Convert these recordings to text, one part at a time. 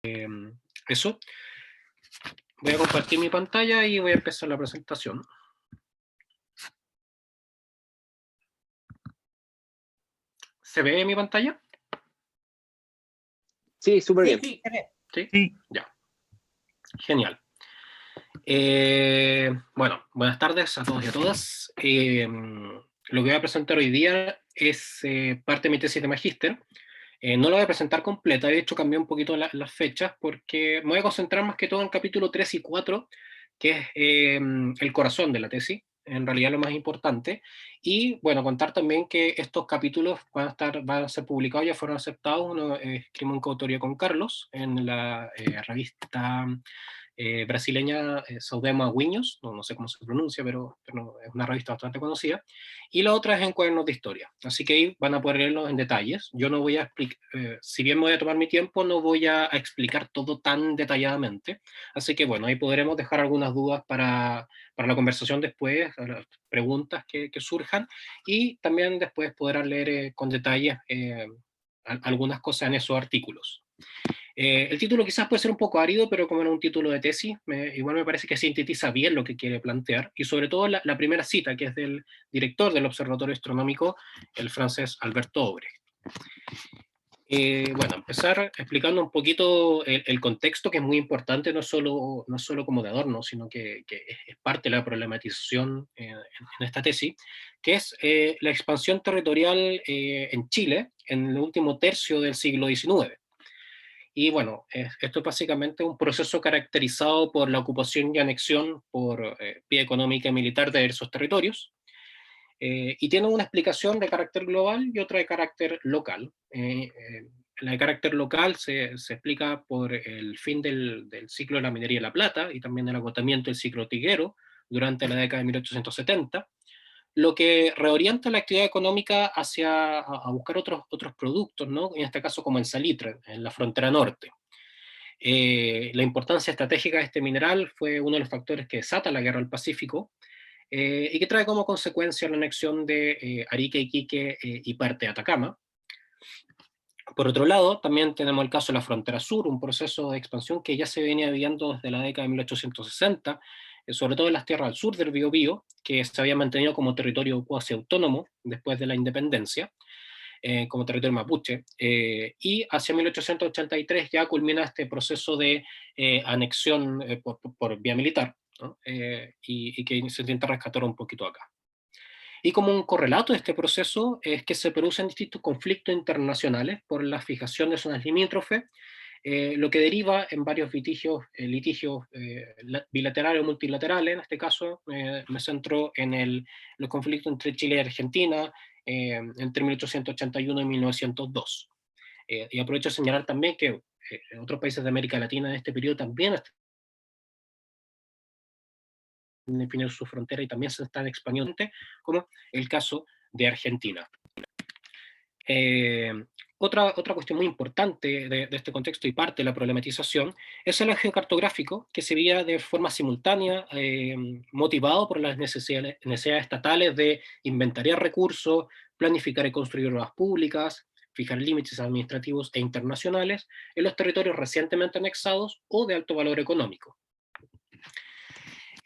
Eso. Voy a compartir mi pantalla y voy a empezar la presentación. ¿Se ve mi pantalla? Sí, súper bien. Sí, ¿sí? Sí. Ya. Genial. Bueno, buenas tardes a todos y a todas. Lo que voy a presentar hoy día es parte de mi tesis de magíster. No la voy a presentar completa, de hecho cambié un poquito las fechas porque me voy a concentrar más que todo en el capítulo 3 y 4, que es el corazón de la tesis, en realidad lo más importante. Y bueno, contar también que estos capítulos van a ser publicados, ya fueron aceptados. Uno escribimos en coautoría con Carlos en la revista brasileña Saudema Guiños, no sé cómo se pronuncia, pero es una revista bastante conocida, y la otra es en Cuadernos de Historia, así que ahí van a poder leerlo en detalles. Yo no voy a explicar, si bien me voy a tomar mi tiempo, no voy a explicar todo tan detalladamente, así que bueno, ahí podremos dejar algunas dudas para la conversación después, las preguntas que surjan, y también después podrán leer con detalles algunas cosas en esos artículos. El título quizás puede ser un poco árido, pero como era un título de tesis, igual me parece que sintetiza bien lo que quiere plantear, y sobre todo la primera cita, que es del director del Observatorio Astronómico, el francés Alberto Obrecht. Bueno, empezar explicando un poquito el contexto, que es muy importante, no solo como de adorno, sino que es parte de la problematización en esta tesis, que es la expansión territorial en Chile en el último tercio del siglo XIX. Y bueno, esto es básicamente un proceso caracterizado por la ocupación y anexión por vía económica y militar de diversos territorios, y tiene una explicación de carácter global y otra de carácter local. La de carácter local se explica por el fin del ciclo de la minería de la plata y también el agotamiento del ciclo tiguero durante la década de 1870, lo que reorienta la actividad económica hacia a buscar otros productos, ¿no? En este caso como el salitre, en la frontera norte. La importancia estratégica de este mineral fue uno de los factores que desata la guerra del Pacífico, y que trae como consecuencia la anexión de Arica, Iquique y parte de Atacama. Por otro lado, también tenemos el caso de la frontera sur, un proceso de expansión que ya se venía viviendo desde la década de 1860, sobre todo en las tierras al sur del Biobío, que se había mantenido como territorio cuasi autónomo después de la independencia, como territorio mapuche, y hacia 1883 ya culmina este proceso de anexión por vía militar, ¿no? Y que se intenta rescatar un poquito acá. Y como un correlato de este proceso es que se producen distintos conflictos internacionales por la fijación de zonas limítrofes, lo que deriva en varios litigios bilaterales o multilaterales. En este caso me centro en los conflictos entre Chile y Argentina entre 1881 y 1902. Y aprovecho de señalar también que en otros países de América Latina en este periodo también están definiendo su frontera y también se están expandiendo, como el caso de Argentina. Eh, otra cuestión muy importante de este contexto y parte de la problematización es el eje cartográfico, que se veía de forma simultánea, motivado por las necesidades estatales de inventariar recursos, planificar y construir obras públicas, fijar límites administrativos e internacionales en los territorios recientemente anexados o de alto valor económico.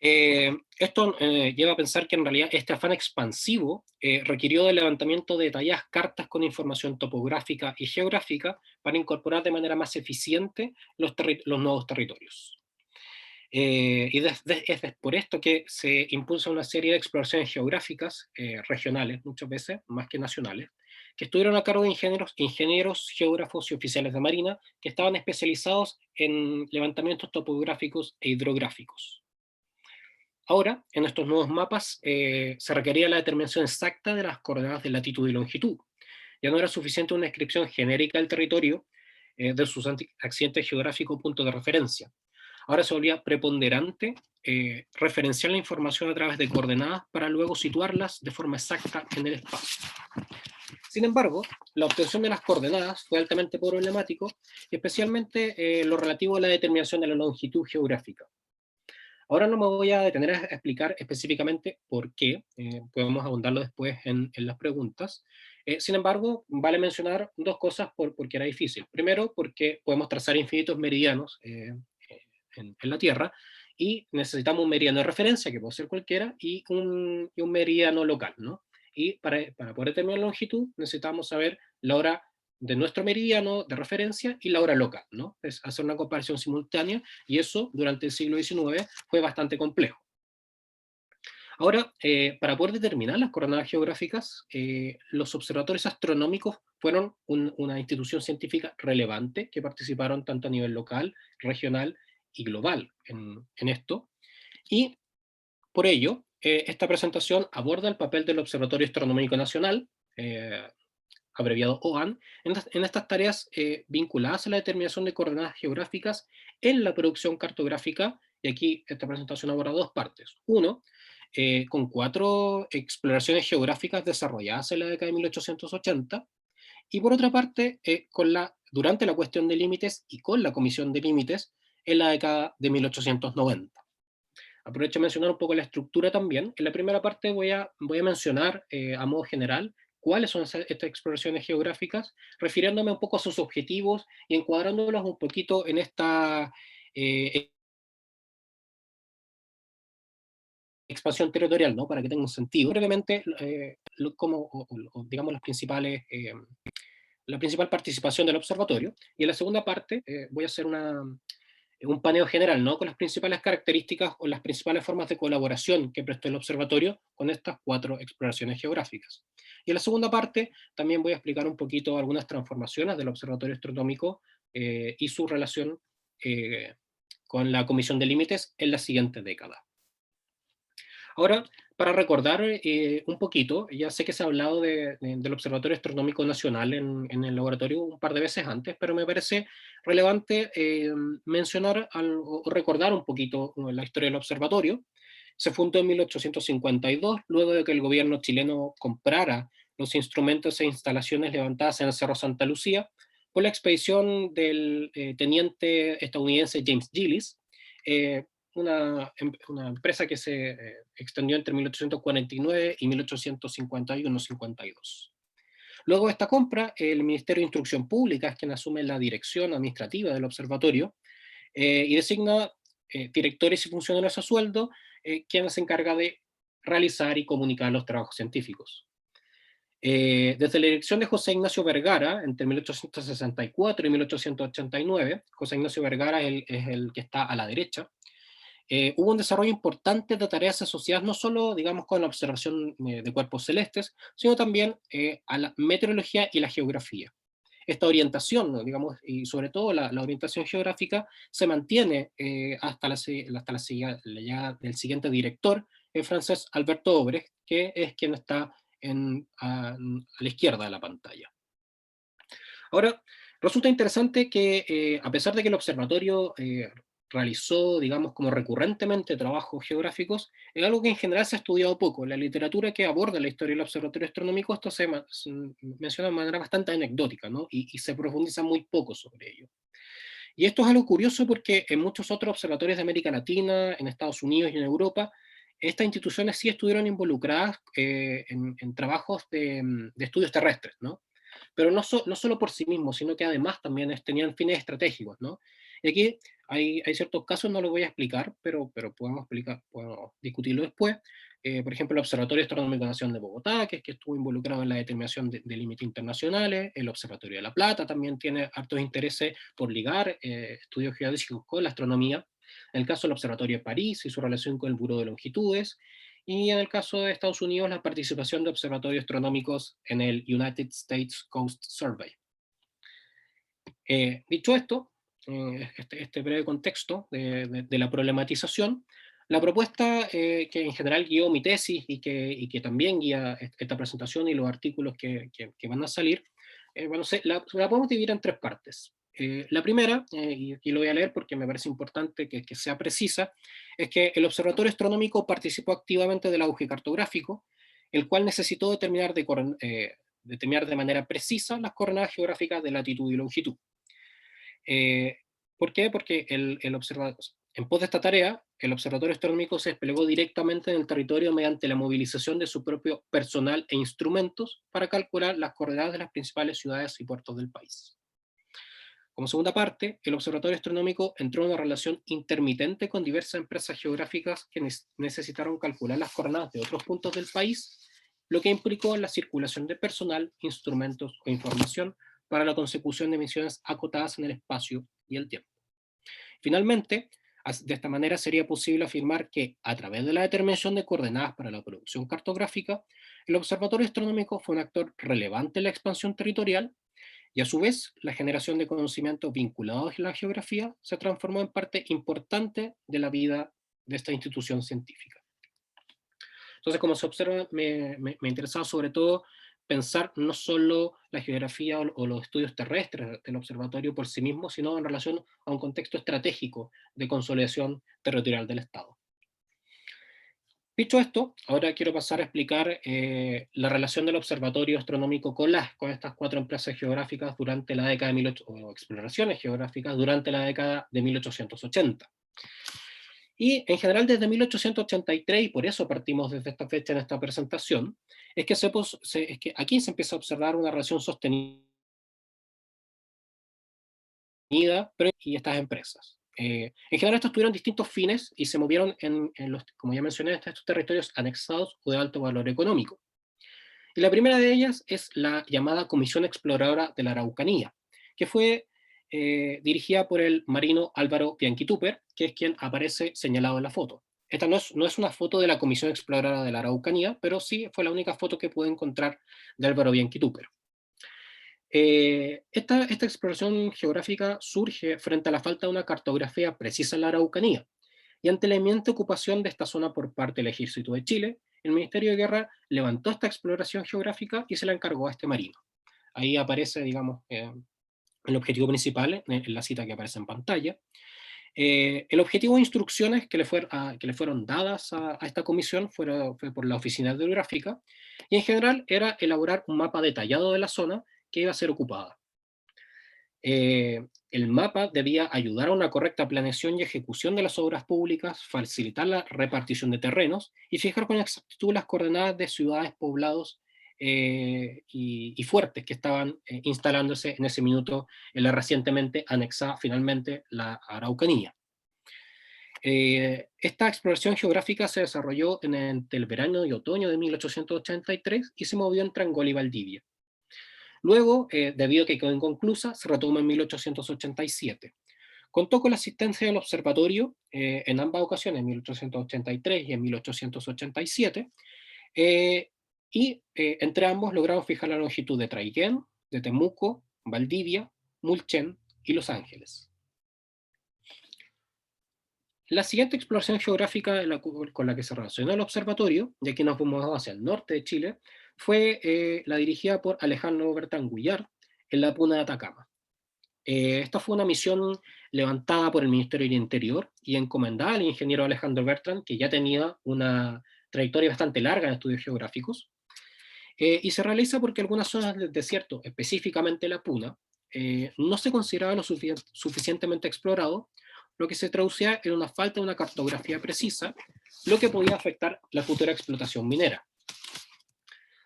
Esto lleva a pensar que en realidad este afán expansivo requirió del levantamiento de detalladas cartas con información topográfica y geográfica para incorporar de manera más eficiente los nuevos territorios. Y es por esto que se impulsa una serie de exploraciones geográficas regionales, muchas veces, más que nacionales, que estuvieron a cargo de ingenieros, geógrafos y oficiales de marina que estaban especializados en levantamientos topográficos e hidrográficos. Ahora, en estos nuevos mapas, se requería la determinación exacta de las coordenadas de latitud y longitud. Ya no era suficiente una descripción genérica del territorio de sus accidentes geográficos puntos de referencia. Ahora se volvía preponderante referenciar la información a través de coordenadas para luego situarlas de forma exacta en el espacio. Sin embargo, la obtención de las coordenadas fue altamente problemático, especialmente lo relativo a la determinación de la longitud geográfica. Ahora no me voy a detener a explicar específicamente por qué, podemos abundarlo después en las preguntas, Sin embargo, vale mencionar dos cosas porque era difícil. Primero, porque podemos trazar infinitos meridianos en la Tierra, y necesitamos un meridiano de referencia, que puede ser cualquiera, y un meridiano local, ¿no? Y para poder determinar la longitud necesitamos saber la hora de nuestro meridiano de referencia y la hora local, ¿no? Es hacer una comparación simultánea, y eso durante el siglo XIX fue bastante complejo. Ahora, para poder determinar las coordenadas geográficas, los observatorios astronómicos fueron una institución científica relevante que participaron tanto a nivel local, regional y global en esto. Y por ello, esta presentación aborda el papel del Observatorio Astronómico Nacional, eh, abreviado OAN, en estas tareas vinculadas a la determinación de coordenadas geográficas en la producción cartográfica, y aquí esta presentación aborda dos partes. Uno, con 4 exploraciones geográficas desarrolladas en la década de 1880, y por otra parte, durante la cuestión de límites y con la comisión de límites en la década de 1890. Aprovecho de mencionar un poco la estructura también. En la primera parte voy a mencionar a modo general cuáles son estas exploraciones geográficas, refiriéndome un poco a sus objetivos y encuadrándolos un poquito en esta expansión territorial, ¿no? Para que tenga un sentido. Brevemente, digamos, la principal participación del observatorio, y en la segunda parte voy a hacer un paneo general, ¿no? Con las principales características o las principales formas de colaboración que prestó el observatorio con estas 4 exploraciones geográficas. Y en la segunda parte también voy a explicar un poquito algunas transformaciones del observatorio astronómico y su relación eh, con la Comisión de Límites en la siguiente década. Ahora, para recordar un poquito, ya sé que se ha hablado del Observatorio Astronómico Nacional en el laboratorio un par de veces antes, pero me parece relevante mencionar o recordar un poquito la historia del observatorio. Se fundó en 1852, luego de que el gobierno chileno comprara los instrumentos e instalaciones levantadas en el Cerro Santa Lucía por la expedición del teniente estadounidense James Gillis, eh, una empresa que se extendió entre 1849 y 1851-52. Luego de esta compra, el Ministerio de Instrucción Pública es quien asume la dirección administrativa del observatorio y designa directores y funcionarios a sueldo, quien se encarga de realizar y comunicar los trabajos científicos. Desde la dirección de José Ignacio Vergara, entre 1864 y 1889, José Ignacio Vergara es el que está a la derecha, hubo un desarrollo importante de tareas asociadas no solo, digamos, con la observación de cuerpos celestes, sino también a la meteorología y la geografía. Esta orientación, ¿no? Digamos, y sobre todo la orientación geográfica, se mantiene hasta la llegada del siguiente director, el francés Alberto Obres, que es quien está a la izquierda de la pantalla. Ahora, resulta interesante que a pesar de que el observatorio realizó, digamos, como recurrentemente trabajos geográficos, es algo que en general se ha estudiado poco. En la literatura que aborda la historia del observatorio astronómico, esto se menciona de manera bastante anecdótica, ¿no? Y se profundiza muy poco sobre ello. Y esto es algo curioso porque en muchos otros observatorios de América Latina, en Estados Unidos y en Europa, estas instituciones sí estuvieron involucradas en trabajos de estudios terrestres, ¿no? Pero no solo por sí mismos, sino que además también tenían fines estratégicos, ¿no? Y aquí hay ciertos casos, no los voy a explicar, pero podemos discutirlo después. Por ejemplo, el Observatorio Astronómico Nacional de Bogotá, que estuvo involucrado en la determinación de límites internacionales. El Observatorio de La Plata también tiene hartos intereses por ligar estudios geodésicos con la astronomía. En el caso del Observatorio de París y su relación con el Buró de Longitudes, y en el caso de Estados Unidos, la participación de observatorios astronómicos en el United States Coast Survey. Dicho esto, este breve contexto de la problematización, la propuesta que en general guió mi tesis y que también guía esta presentación y los artículos que van a salir, bueno, la podemos dividir en 3 partes. La primera, y aquí lo voy a leer porque me parece importante que sea precisa, es que el Observatorio Astronómico participó activamente del auge cartográfico, el cual necesitó determinar de manera precisa las coordenadas geográficas de latitud y longitud. ¿Por qué? Porque En pos de esta tarea, el Observatorio Astronómico se desplegó directamente en el territorio mediante la movilización de su propio personal e instrumentos para calcular las coordenadas de las principales ciudades y puertos del país. Como segunda parte, el Observatorio Astronómico entró en una relación intermitente con diversas empresas geográficas que necesitaron calcular las coordenadas de otros puntos del país, lo que implicó la circulación de personal, instrumentos o información para la consecución de misiones acotadas en el espacio y el tiempo. Finalmente, de esta manera sería posible afirmar que, a través de la determinación de coordenadas para la producción cartográfica, el Observatorio Astronómico fue un actor relevante en la expansión territorial y a su vez, la generación de conocimientos vinculados a la geografía se transformó en parte importante de la vida de esta institución científica. Entonces, como se observa, me interesaba sobre todo pensar no solo la geografía o los estudios terrestres del observatorio por sí mismo, sino en relación a un contexto estratégico de consolidación territorial del Estado. Dicho esto, ahora quiero pasar a explicar la relación del observatorio astronómico con estas cuatro empresas geográficas durante la década de 1800, o exploraciones geográficas durante la década de 1880. Y en general desde 1883, y por eso partimos desde esta fecha en esta presentación, es que aquí se empieza a observar una relación sostenida y estas empresas. En general estos tuvieron distintos fines y se movieron en los, como ya mencioné, estos territorios anexados o de alto valor económico. Y la primera de ellas es la llamada Comisión Exploradora de la Araucanía, que fue dirigida por el marino Álvaro Bianchi-Tupper, que es quien aparece señalado en la foto. Esta no es una foto de la Comisión Exploradora de la Araucanía, pero sí fue la única foto que pude encontrar de Álvaro Bianchi-Tupper. Esta exploración geográfica surge frente a la falta de una cartografía precisa en la Araucanía, y ante la inminente ocupación de esta zona por parte del Ejército de Chile, el Ministerio de Guerra levantó esta exploración geográfica y se la encargó a este marino. Ahí aparece, digamos, el objetivo principal en la cita que aparece en pantalla. El objetivo de instrucciones que le fueron dadas a esta comisión fue por la Oficina Hidrográfica, y en general era elaborar un mapa detallado de la zona que iba a ser ocupada. El mapa debía ayudar a una correcta planeación y ejecución de las obras públicas, facilitar la repartición de terrenos y fijar con exactitud las coordenadas de ciudades, poblados y fuertes que estaban instalándose en ese minuto en la recientemente anexada finalmente la Araucanía. Esta exploración geográfica se desarrolló entre el verano y otoño de 1883 y se movió entre Angola y Valdivia. Luego, debido a que quedó inconclusa, se retoma en 1887. Contó con la asistencia del observatorio en ambas ocasiones, en 1883 y en 1887, entre ambos lograron fijar la longitud de Traiguén, de Temuco, Valdivia, Mulchen y Los Ángeles. La siguiente exploración geográfica con la que se relacionó el observatorio, y aquí nos fuimos hacia el norte de Chile, fue la dirigida por Alejandro Bertrand Guyard en la Puna de Atacama. Esta fue una misión levantada por el Ministerio del Interior y encomendada al ingeniero Alejandro Bertrand, que ya tenía una trayectoria bastante larga en estudios geográficos, y se realiza porque algunas zonas del desierto, específicamente la Puna, no se consideraba lo suficientemente explorado, lo que se traducía en una falta de una cartografía precisa, lo que podía afectar la futura explotación minera.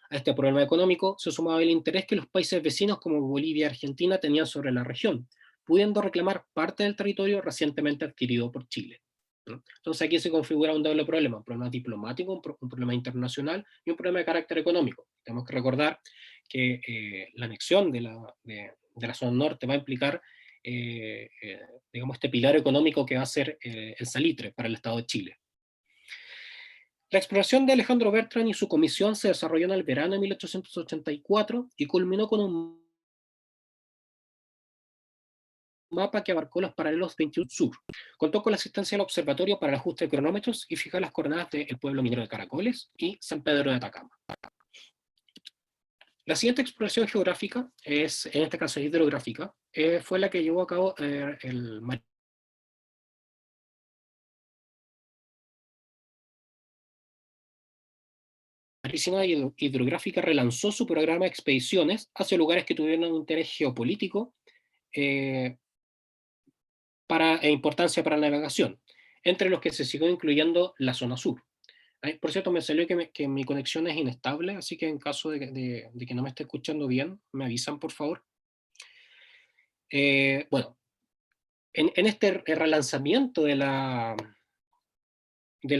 A este problema económico se sumaba el interés que los países vecinos como Bolivia y Argentina tenían sobre la región, pudiendo reclamar parte del territorio recientemente adquirido por Chile, ¿no? Entonces aquí se configura un doble problema, un problema diplomático, un problema internacional y un problema de carácter económico. Tenemos que recordar que la anexión de la zona norte va a implicar digamos, este pilar económico que va a ser el salitre para el Estado de Chile. La exploración de Alejandro Bertrand y su comisión se desarrolló en el verano de 1884 y culminó con un mapa que abarcó los paralelos 21 Sur. Contó con la asistencia del Observatorio para el ajuste de cronómetros y fijar las coordenadas del pueblo minero de Caracoles y San Pedro de Atacama. La siguiente exploración geográfica, en este caso hidrográfica, fue la que llevó a cabo el Marítima Hidrográfica relanzó su programa de expediciones hacia lugares que tuvieran un interés geopolítico e importancia para la navegación. entre los que se siguió incluyendo la zona sur. Ay, por cierto, me salió que mi conexión es inestable, así que en caso de que no me esté escuchando bien, me avisan, por favor. Bueno, en este relanzamiento de las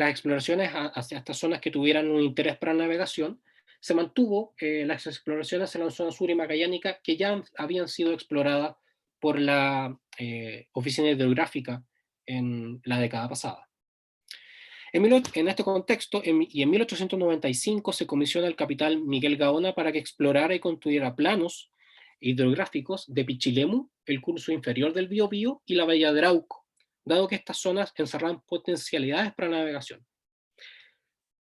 exploraciones hacia estas zonas que tuvieran un interés para la navegación, se mantuvo las exploraciones en la zona sur y magallánica que ya habían sido exploradas por la Oficina Hidrográfica en la década pasada. En este contexto, y en 1895 se comisiona al capitán Miguel Gaona para que explorara y construyera planos hidrográficos de Pichilemu, el curso inferior del Biobío y la bahía de Arauco, dado que estas zonas encerraban potencialidades para la navegación.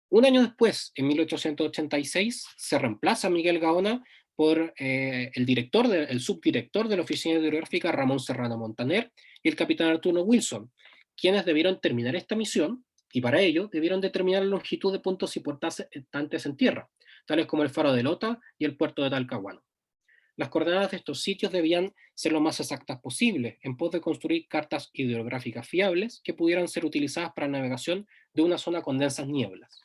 Un año después, en 1886, se reemplaza a Miguel Gaona por el subdirector de la Oficina Hidrográfica, Ramón Serrano Montaner, y el capitán Arturo Wilson, quienes debieron terminar esta misión, y para ello debieron determinar la longitud de puntos importantes en tierra, tales como el faro de Lota y el puerto de Talcahuano. Las coordenadas de estos sitios debían ser lo más exactas posible, en pos de construir cartas hidrográficas fiables que pudieran ser utilizadas para navegación de una zona con densas nieblas.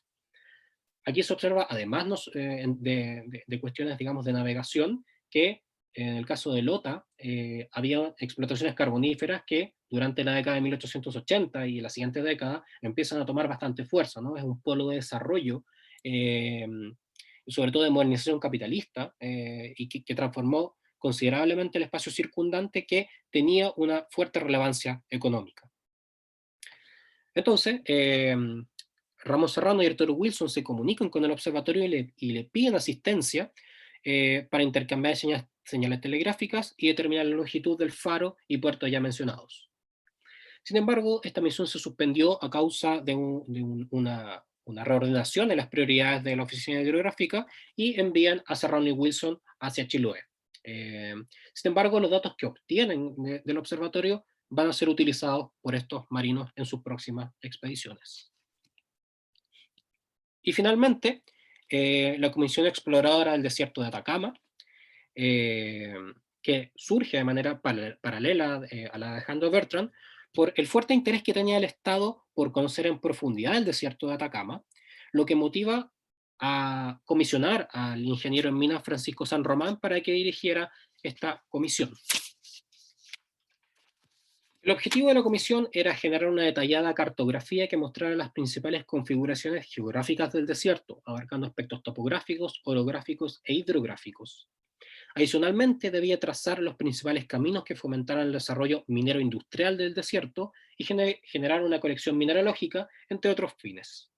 Aquí se observa, además de cuestiones, digamos, de navegación, que en el caso de Lota había explotaciones carboníferas que durante la década de 1880 y la siguiente década empiezan a tomar bastante fuerza, ¿no? Es un polo de desarrollo, sobre todo de modernización capitalista, y que transformó considerablemente el espacio circundante que tenía una fuerte relevancia económica. Entonces, Ramos Serrano y Arturo Wilson se comunican con el observatorio y le piden asistencia para intercambiar señales telegráficas y determinar la longitud del faro y puerto ya mencionados. Sin embargo, esta misión se suspendió a causa de una reordenación de las prioridades de la Oficina Hidrográfica y envían a Serrano y Wilson hacia Chiloé. Sin embargo, los datos que obtienen del observatorio van a ser utilizados por estos marinos en sus próximas expediciones. Y finalmente, la Comisión Exploradora del Desierto de Atacama, que surge de manera paralela a la de Alejandro Bertrand, por el fuerte interés que tenía el Estado por conocer en profundidad el desierto de Atacama, lo que motiva a comisionar al ingeniero en minas Francisco San Román para que dirigiera esta comisión. El objetivo de la comisión era generar una detallada cartografía que mostrara las principales configuraciones geográficas del desierto, abarcando aspectos topográficos, orográficos e hidrográficos. Adicionalmente, debía trazar los principales caminos que fomentaran el desarrollo minero industrial del desierto y generar una colección mineralógica, entre otros fines.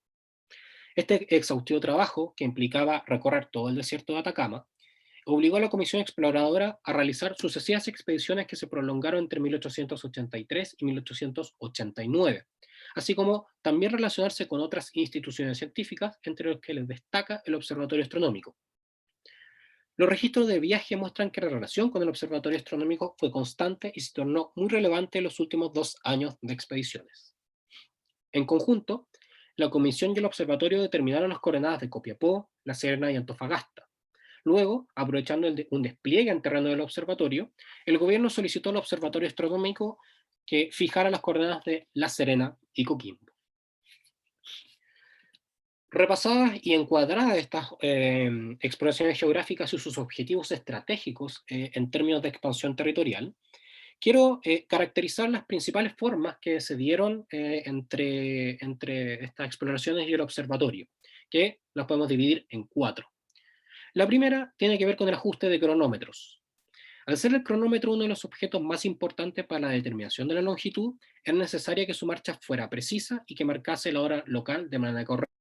Este exhaustivo trabajo, que implicaba recorrer todo el desierto de Atacama, obligó a la Comisión Exploradora a realizar sucesivas expediciones que se prolongaron entre 1883 y 1889, así como también relacionarse con otras instituciones científicas, entre las que les destaca el Observatorio Astronómico. Los registros de viaje muestran que la relación con el Observatorio Astronómico fue constante y se tornó muy relevante en los últimos 2 años de expediciones. En conjunto, la Comisión y el Observatorio determinaron las coordenadas de Copiapó, La Serena y Antofagasta. Luego, aprovechando un despliegue en terreno del observatorio, el gobierno solicitó al Observatorio Astronómico que fijara las coordenadas de La Serena y Coquimbo. Repasadas y encuadradas estas exploraciones geográficas y sus objetivos estratégicos en términos de expansión territorial, quiero caracterizar las principales formas que se dieron entre estas exploraciones y el observatorio, que las podemos dividir en 4. La primera tiene que ver con el ajuste de cronómetros. Al ser el cronómetro uno de los objetos más importantes para la determinación de la longitud, es necesario que su marcha fuera precisa y que marcase la hora local de manera correcta.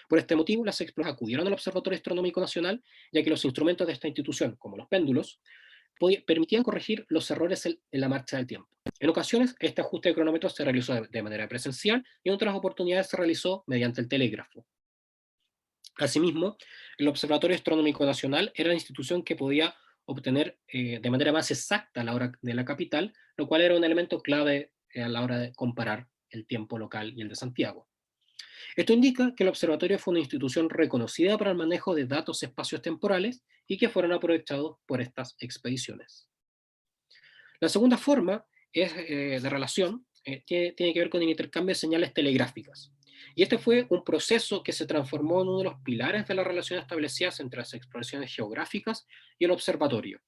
Por este motivo, las exploraciones acudieron al Observatorio Astronómico Nacional, ya que los instrumentos de esta institución, como los péndulos, permitían corregir los errores en la marcha del tiempo. En ocasiones, este ajuste de cronómetros se realizó de manera presencial y en otras oportunidades se realizó mediante el telégrafo. Asimismo, el Observatorio Astronómico Nacional era la institución que podía obtener de manera más exacta la hora de la capital, lo cual era un elemento clave a la hora de comparar el tiempo local y el de Santiago. Esto indica que el observatorio fue una institución reconocida para el manejo de datos espacios temporales y que fueron aprovechados por estas expediciones. La segunda forma de relación tiene que ver con el intercambio de señales telegráficas. Y este fue un proceso que se transformó en uno de los pilares de la relación establecidas entre las exploraciones geográficas y el observatorio.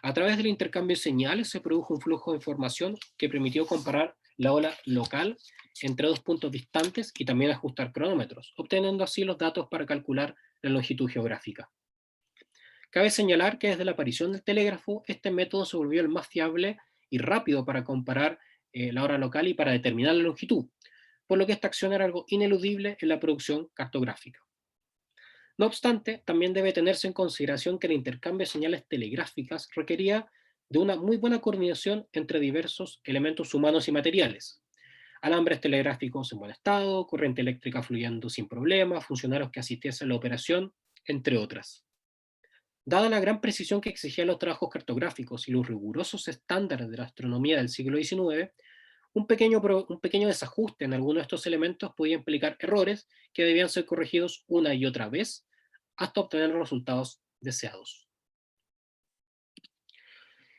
A través del intercambio de señales se produjo un flujo de información que permitió comparar la ola local entre dos puntos distantes y también ajustar cronómetros, obteniendo así los datos para calcular la longitud geográfica. Cabe señalar que desde la aparición del telégrafo, este método se volvió el más fiable y rápido para comparar la hora local y para determinar la longitud, por lo que esta acción era algo ineludible en la producción cartográfica. No obstante, también debe tenerse en consideración que el intercambio de señales telegráficas requería de una muy buena coordinación entre diversos elementos humanos y materiales. Alambres telegráficos en buen estado, corriente eléctrica fluyendo sin problemas, funcionarios que asistiesen a la operación, entre otras. Dada la gran precisión que exigían los trabajos cartográficos y los rigurosos estándares de la astronomía del siglo XIX, un pequeño desajuste en algunos de estos elementos podía implicar errores que debían ser corregidos una y otra vez hasta obtener los resultados deseados.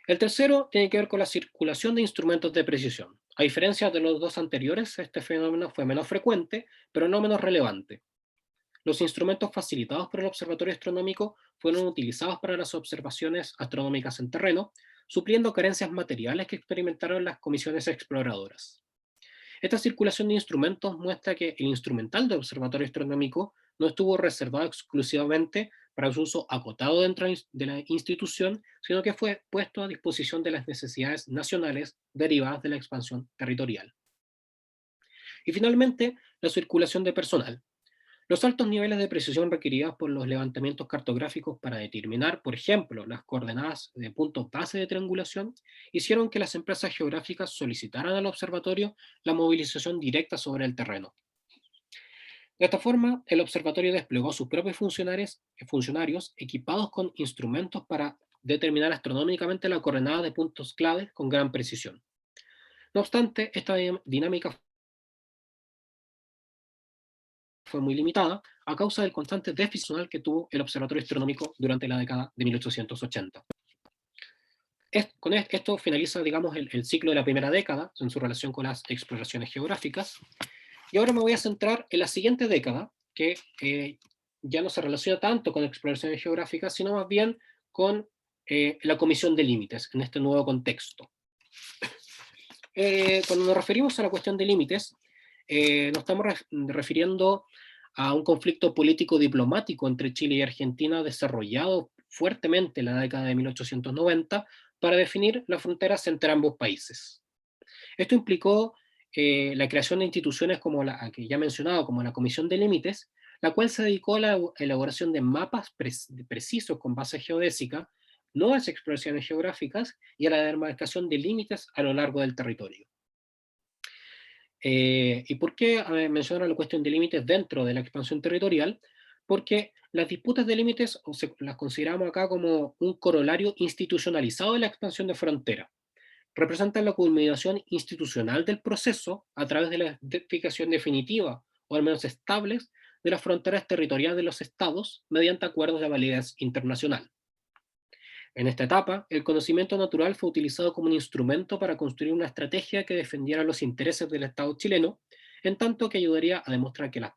El tercero tiene que ver con la circulación de instrumentos de precisión. A diferencia de los dos anteriores, este fenómeno fue menos frecuente, pero no menos relevante. Los instrumentos facilitados por el Observatorio Astronómico fueron utilizados para las observaciones astronómicas en terreno, supliendo carencias materiales que experimentaron las comisiones exploradoras. Esta circulación de instrumentos muestra que el instrumental del Observatorio Astronómico no estuvo reservado exclusivamente para su uso acotado dentro de la institución, sino que fue puesto a disposición de las necesidades nacionales derivadas de la expansión territorial. Y finalmente, la circulación de personal. Los altos niveles de precisión requeridos por los levantamientos cartográficos para determinar, por ejemplo, las coordenadas de puntos base de triangulación, hicieron que las empresas geográficas solicitaran al observatorio la movilización directa sobre el terreno. De esta forma, el observatorio desplegó sus propios funcionarios equipados con instrumentos para determinar astronómicamente la coordenada de puntos claves con gran precisión. No obstante, esta dinámica fue muy limitada a causa del constante déficit personal que tuvo el Observatorio Astronómico durante la década de 1880. Con esto finaliza, digamos, el ciclo de la primera década en su relación con las exploraciones geográficas. Y ahora me voy a centrar en la siguiente década, que ya no se relaciona tanto con exploraciones geográficas, sino más bien con la Comisión de Límites en este nuevo contexto. Cuando nos referimos a la cuestión de límites, nos estamos refiriendo a un conflicto político-diplomático entre Chile y Argentina desarrollado fuertemente en la década de 1890 para definir las fronteras entre ambos países. Esto implicó la creación de instituciones como la que ya he mencionado, como la Comisión de Límites, la cual se dedicó a la elaboración de mapas precisos con base geodésica, nuevas exploraciones geográficas y a la demarcación de límites a lo largo del territorio. ¿Y por qué mencionar la cuestión de límites dentro de la expansión territorial? Porque las disputas de límites las consideramos acá como un corolario institucionalizado de la expansión de frontera. Representan la culminación institucional del proceso a través de la identificación definitiva, o al menos estables, de las fronteras territoriales de los estados mediante acuerdos de validez internacional. En esta etapa, el conocimiento natural fue utilizado como un instrumento para construir una estrategia que defendiera los intereses del Estado chileno, en tanto que ayudaría a demostrar que las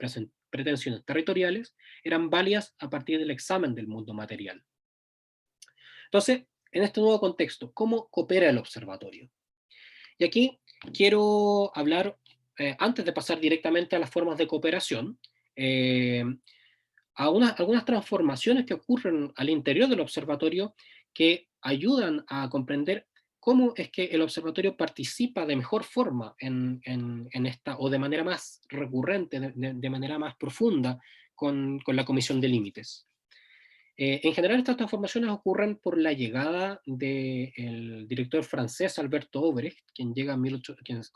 pretensiones territoriales eran válidas a partir del examen del mundo material. Entonces, en este nuevo contexto, ¿cómo coopera el observatorio? Y aquí quiero hablar, antes de pasar directamente a las formas de cooperación, algunas transformaciones que ocurren al interior del observatorio que ayudan a comprender cómo es que el observatorio participa de mejor forma en esta, o de manera más recurrente, de manera más profunda con la Comisión de Límites. En general, estas transformaciones ocurren por la llegada del director francés Alberto Obrecht, quien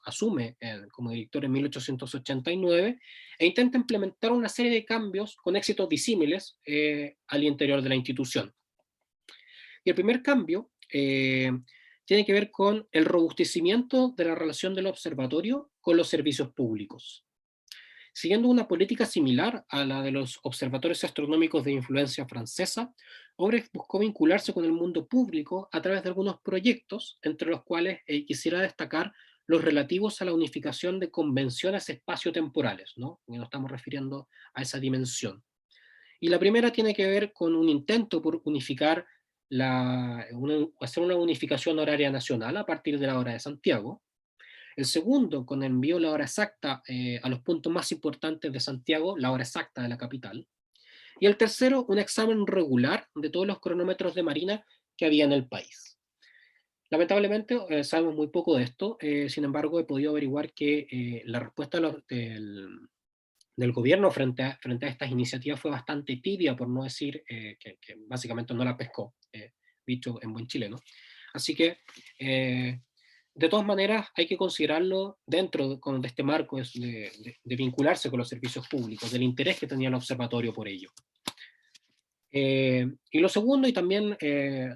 asume como director en 1889, e intenta implementar una serie de cambios con éxitos disímiles al interior de la institución. Y el primer cambio tiene que ver con el robustecimiento de la relación del observatorio con los servicios públicos. Siguiendo una política similar a la de los observatorios astronómicos de influencia francesa, Obrecht buscó vincularse con el mundo público a través de algunos proyectos, entre los cuales quisiera destacar los relativos a la unificación de convenciones espaciotemporales, ¿no? Y nos estamos refiriendo a esa dimensión. Y la primera tiene que ver con un intento por unificar hacer una unificación horaria nacional a partir de la hora de Santiago. El segundo, con envío la hora exacta a los puntos más importantes de Santiago, la hora exacta de la capital. Y el tercero, un examen regular de todos los cronómetros de marina que había en el país. Lamentablemente sabemos muy poco de esto, sin embargo he podido averiguar que la respuesta del gobierno frente a estas iniciativas fue bastante tibia, por no decir que básicamente no la pescó, dicho en buen chileno. Así que de todas maneras, hay que considerarlo dentro de este marco de vincularse con los servicios públicos, del interés que tenía el observatorio por ello. Y lo segundo, y también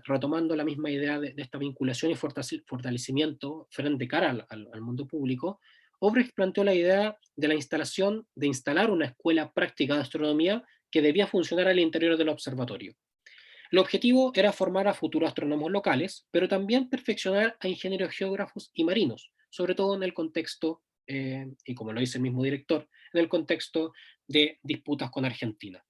retomando la misma idea de esta vinculación y fortalecimiento frente de cara al mundo público, Obrecht planteó la idea de de instalar una escuela práctica de astronomía que debía funcionar al interior del observatorio. El objetivo era formar a futuros astrónomos locales, pero también perfeccionar a ingenieros geógrafos y marinos, sobre todo en el contexto, y como lo dice el mismo director, en el contexto de disputas con Argentina.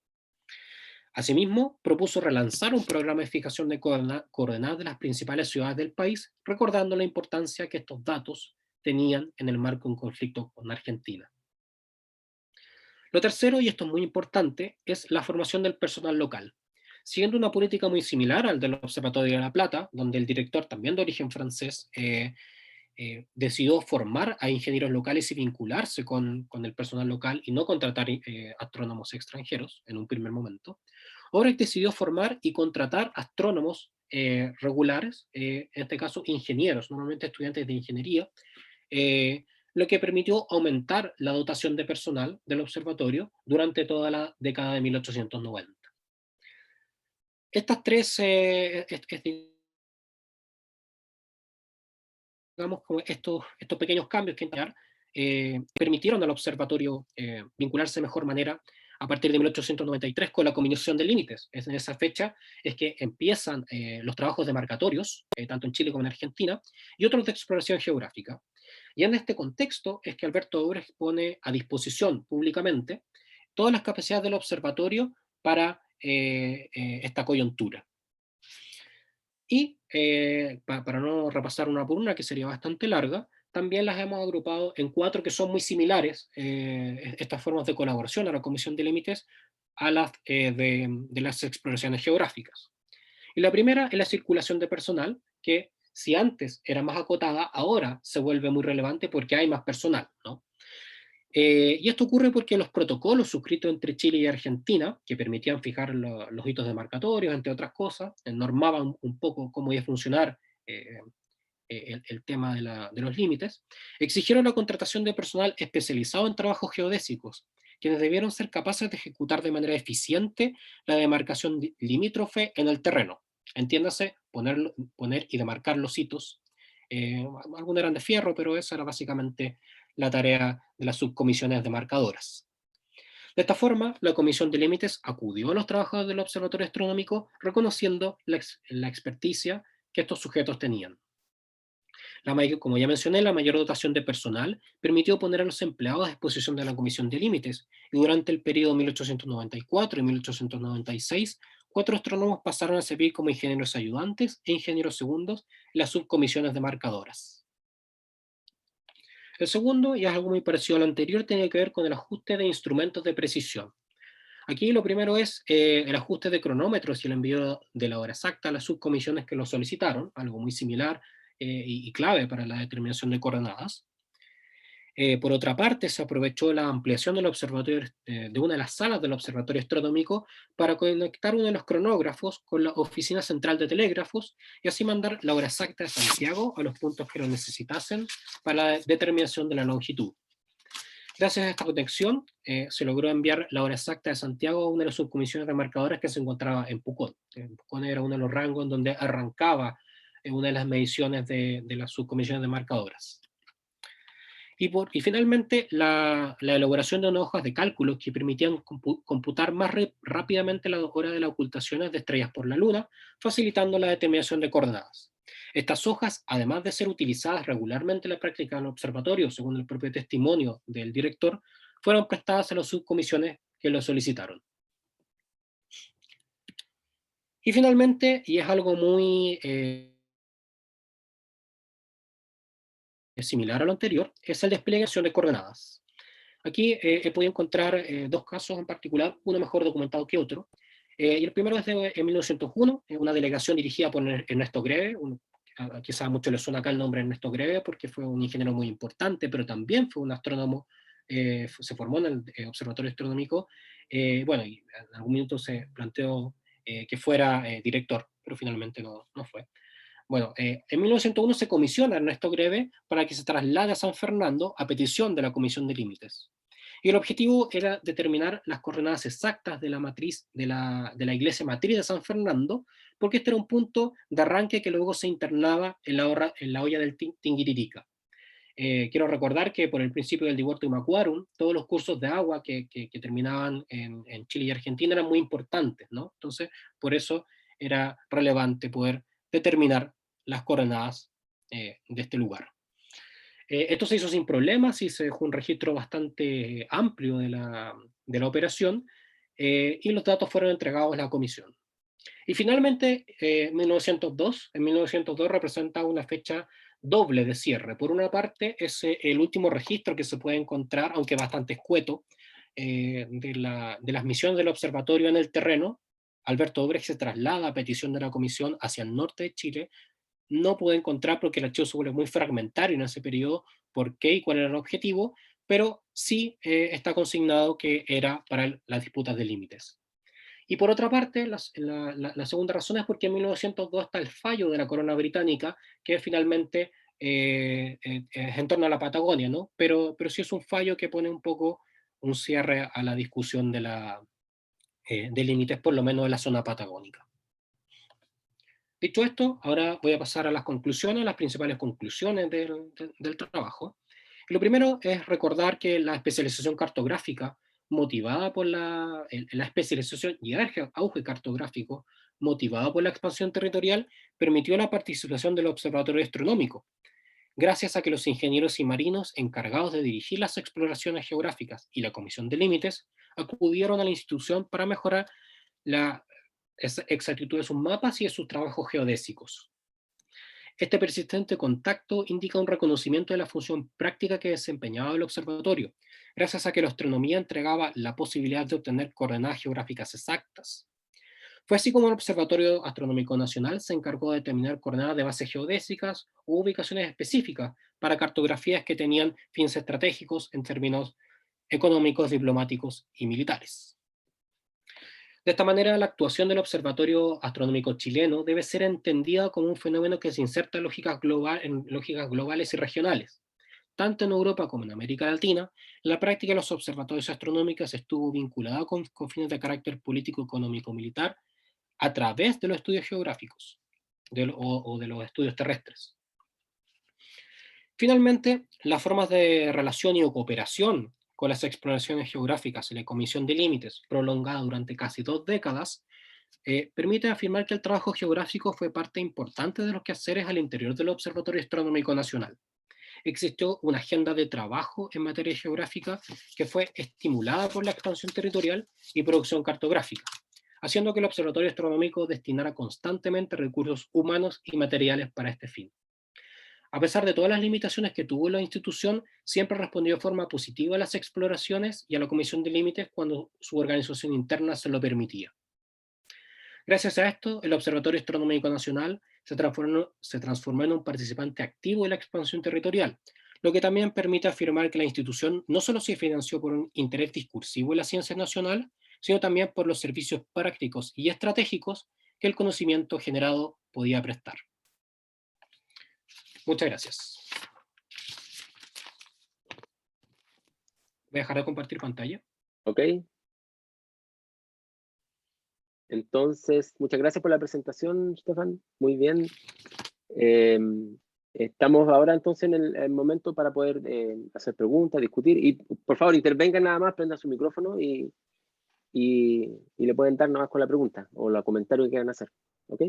Asimismo, propuso relanzar un programa de fijación de coordenadas de las principales ciudades del país, recordando la importancia que estos datos tenían en el marco de un conflicto con Argentina. Lo tercero, y esto es muy importante, es la formación del personal local. Siguiendo una política muy similar al del Observatorio de La Plata, donde el director, también de origen francés, decidió formar a ingenieros locales y vincularse con el personal local y no contratar astrónomos extranjeros en un primer momento, Obrecht decidió formar y contratar astrónomos regulares, en este caso ingenieros, normalmente estudiantes de ingeniería, eh, lo que permitió aumentar la dotación de personal del observatorio durante toda la década de 1890. Estas tres, digamos, como estos pequeños cambios que permitieron al observatorio vincularse de mejor manera a partir de 1893 con la Comisión de Límites. En esa fecha es que empiezan los trabajos de marcatorios, tanto en Chile como en Argentina, y otros de exploración geográfica. Y en este contexto es que Alberto Obrecht pone a disposición públicamente todas las capacidades del observatorio para esta coyuntura. Y para no repasar una por una, que sería bastante larga, también las hemos agrupado en cuatro que son muy similares, estas formas de colaboración a la Comisión de Límites, a las de las exploraciones geográficas. Y la primera es la circulación de personal, que si antes era más acotada, ahora se vuelve muy relevante porque hay más personal, ¿no? Y esto ocurre porque los protocolos suscritos entre Chile y Argentina, que permitían fijar los hitos demarcatorios, entre otras cosas, normaban un poco cómo iba a funcionar el tema de los límites, exigieron la contratación de personal especializado en trabajos geodésicos, quienes debieron ser capaces de ejecutar de manera eficiente la demarcación limítrofe en el terreno. Entiéndase, poner y demarcar los hitos. Algunos eran de fierro, pero esa era básicamente la tarea de las subcomisiones demarcadoras. De esta forma, la Comisión de Límites acudió a los trabajos del Observatorio Astronómico reconociendo la experticia que estos sujetos tenían. Como ya mencioné, la mayor dotación de personal permitió poner a los empleados a disposición de la Comisión de Límites, y durante el periodo 1894 y 1896, 4 astrónomos pasaron a servir como ingenieros ayudantes e ingenieros segundos en las subcomisiones demarcadoras. El segundo, y es algo muy parecido al anterior, tiene que ver con el ajuste de instrumentos de precisión. Aquí lo primero es el ajuste de cronómetros y el envío de la hora exacta a las subcomisiones que lo solicitaron, algo muy similar y clave para la determinación de coordenadas. Por otra parte, se aprovechó la ampliación del observatorio, de una de las salas del observatorio astronómico para conectar uno de los cronógrafos con la oficina central de telégrafos y así mandar la hora exacta de Santiago a los puntos que lo necesitasen para la determinación de la longitud. Gracias a esta conexión, se logró enviar la hora exacta de Santiago a una de las subcomisiones demarcadoras que se encontraba en Pucón. Pucón era uno de los rangos en donde arrancaba una de las mediciones de las subcomisiones demarcadoras. Y finalmente, la elaboración de unas hojas de cálculo que permitían computar más rápidamente la hora de las ocultaciones de estrellas por la Luna, facilitando la determinación de coordenadas. Estas hojas, además de ser utilizadas regularmente en la práctica en el observatorio, según el propio testimonio del director, fueron prestadas a las subcomisiones que lo solicitaron. Y finalmente, y es algo muy similar a lo anterior, es el despliegue de coordenadas. Aquí he podido encontrar dos casos en particular, uno mejor documentado que otro. Y el primero es de 1901, una delegación dirigida por Ernesto Greve. Quizás a muchos les suena acá el nombre Ernesto Greve porque fue un ingeniero muy importante, pero también fue un astrónomo, se formó en el Observatorio Astronómico. Bueno, y en algún minuto se planteó que fuera director, pero finalmente no fue. Bueno, en 1901 se comisiona a Ernesto Greve para que se traslade a San Fernando a petición de la Comisión de Límites. Y el objetivo era determinar las coordenadas exactas de la matriz, de la iglesia matriz de San Fernando, porque este era un punto de arranque que luego se internaba en la olla del Tinguiririca. Quiero recordar que por el principio del Divortium Aquarum, todos los cursos de agua que terminaban en Chile y Argentina eran muy importantes, ¿no? Entonces, por eso era relevante poder determinar las coordenadas de este lugar. Esto se hizo sin problemas y se dejó un registro bastante amplio de la operación y los datos fueron entregados a la comisión. Y finalmente, en 1902 representa una fecha doble de cierre. Por una parte, es el último registro que se puede encontrar, aunque bastante escueto, de las misiones del observatorio en el terreno. Alberto Obrecht se traslada a petición de la comisión hacia el norte de Chile. No puede encontrar porque el archivo se vuelve muy fragmentario en ese periodo, por qué y cuál era el objetivo, pero sí está consignado que era para las disputas de límites. Y por otra parte, la segunda razón es porque en 1902 está el fallo de la corona británica, que finalmente es en torno a la Patagonia, ¿no? Pero sí es un fallo que pone un poco un cierre a la discusión de límites, por lo menos en la zona patagónica. Dicho esto, ahora voy a pasar a las conclusiones, las principales conclusiones del trabajo. Y lo primero es recordar que la especialización cartográfica, motivada por la especialización y el auge cartográfico, motivada por la expansión territorial, permitió la participación del observatorio astronómico, gracias a que los ingenieros y marinos encargados de dirigir las exploraciones geográficas y la Comisión de Límites acudieron a la institución para mejorar la exactitud de sus mapas y de sus trabajos geodésicos. Este persistente contacto indica un reconocimiento de la función práctica que desempeñaba el observatorio, gracias a que la astronomía entregaba la posibilidad de obtener coordenadas geográficas exactas. Fue así como el Observatorio Astronómico Nacional se encargó de determinar coordenadas de bases geodésicas u ubicaciones específicas para cartografías que tenían fines estratégicos en términos económicos, diplomáticos y militares. De esta manera, la actuación del Observatorio Astronómico Chileno debe ser entendida como un fenómeno que se inserta en lógicas globales y regionales. Tanto en Europa como en América Latina, la práctica de los observatorios astronómicos estuvo vinculada con fines de carácter político, económico, militar, a través de los estudios geográficos o de los estudios terrestres. Finalmente, las formas de relación y cooperación con las exploraciones geográficas y la Comisión de Límites, prolongada durante casi 2 décadas, permite afirmar que el trabajo geográfico fue parte importante de los quehaceres al interior del Observatorio Astronómico Nacional. Existió una agenda de trabajo en materia geográfica que fue estimulada por la expansión territorial y producción cartográfica, haciendo que el Observatorio Astronómico destinara constantemente recursos humanos y materiales para este fin. A pesar de todas las limitaciones que tuvo la institución, siempre respondió de forma positiva a las exploraciones y a la Comisión de Límites cuando su organización interna se lo permitía. Gracias a esto, el Observatorio Astronómico Nacional se transformó en un participante activo de la expansión territorial, lo que también permite afirmar que la institución no solo se financió por un interés discursivo en la ciencia nacional, sino también por los servicios prácticos y estratégicos que el conocimiento generado podía prestar. Muchas gracias. Voy a dejar de compartir pantalla. Ok. Entonces, muchas gracias por la presentación, Stefan. Muy bien. Estamos ahora entonces en el momento para poder hacer preguntas, discutir, y por favor intervengan nada más, prendan su micrófono y le pueden dar nada más con la pregunta o el comentario que quieran hacer. ¿Ok?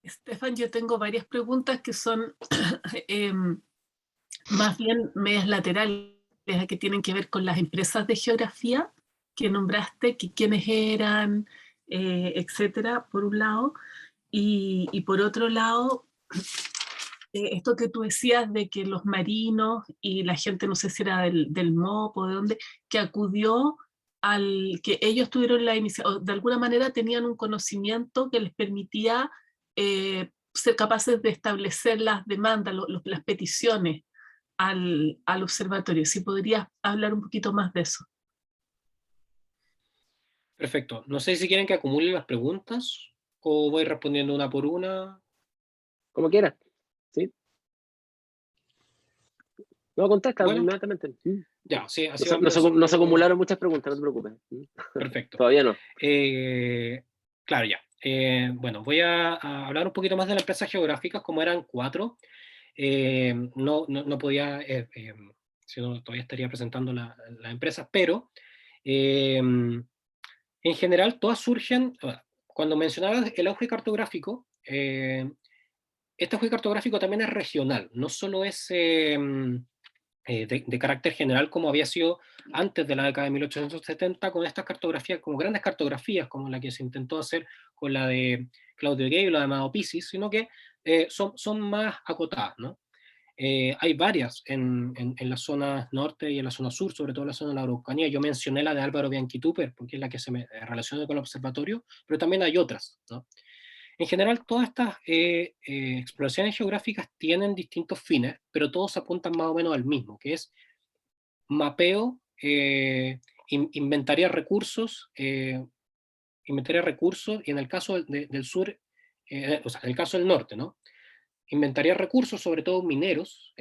Estefan, yo tengo varias preguntas que son más bien medias laterales, que tienen que ver con las empresas de geografía que nombraste, que quiénes eran, etcétera, por un lado. Y por otro lado, esto que tú decías de que los marinos y la gente, no sé si era del MOP o de dónde, que acudió al que ellos tuvieron la iniciativa, o de alguna manera tenían un conocimiento que les permitía ser capaces de establecer las demandas, las peticiones al observatorio. Si podrías hablar un poquito más de eso. Perfecto. No sé si quieren que acumule las preguntas o voy respondiendo una por una. Como quieras. ¿Sí? No, contesta Bueno, inmediatamente. ya, sí, No así se, vamos no se haciendo. acumularon muchas preguntas, no te preocupes. Perfecto. Todavía no. Claro, ya. Bueno, voy a hablar un poquito más de las empresas geográficas, como eran 4. No podía, si no, todavía estaría presentando las empresas, pero en general todas surgen, cuando mencionabas el auge cartográfico, este auge cartográfico también es regional, no solo es de carácter general como había sido antes de la década de 1870 con estas cartografías, como grandes cartografías, como la que se intentó hacer con la de Claudio Gay o la de Amado Pisis, sino que son más acotadas, ¿no? Hay varias en la zona norte y en la zona sur, sobre todo en la zona de la Araucanía. Yo mencioné la de Álvaro Bianchi Tupper, porque es la que se me relaciona con el observatorio, pero también hay otras, ¿no? En general, todas estas exploraciones geográficas tienen distintos fines, pero todos apuntan más o menos al mismo, que es mapeo, inventaria recursos, y en el caso del sur, o sea, en el caso del norte, ¿no? Inventaría recursos, sobre todo mineros,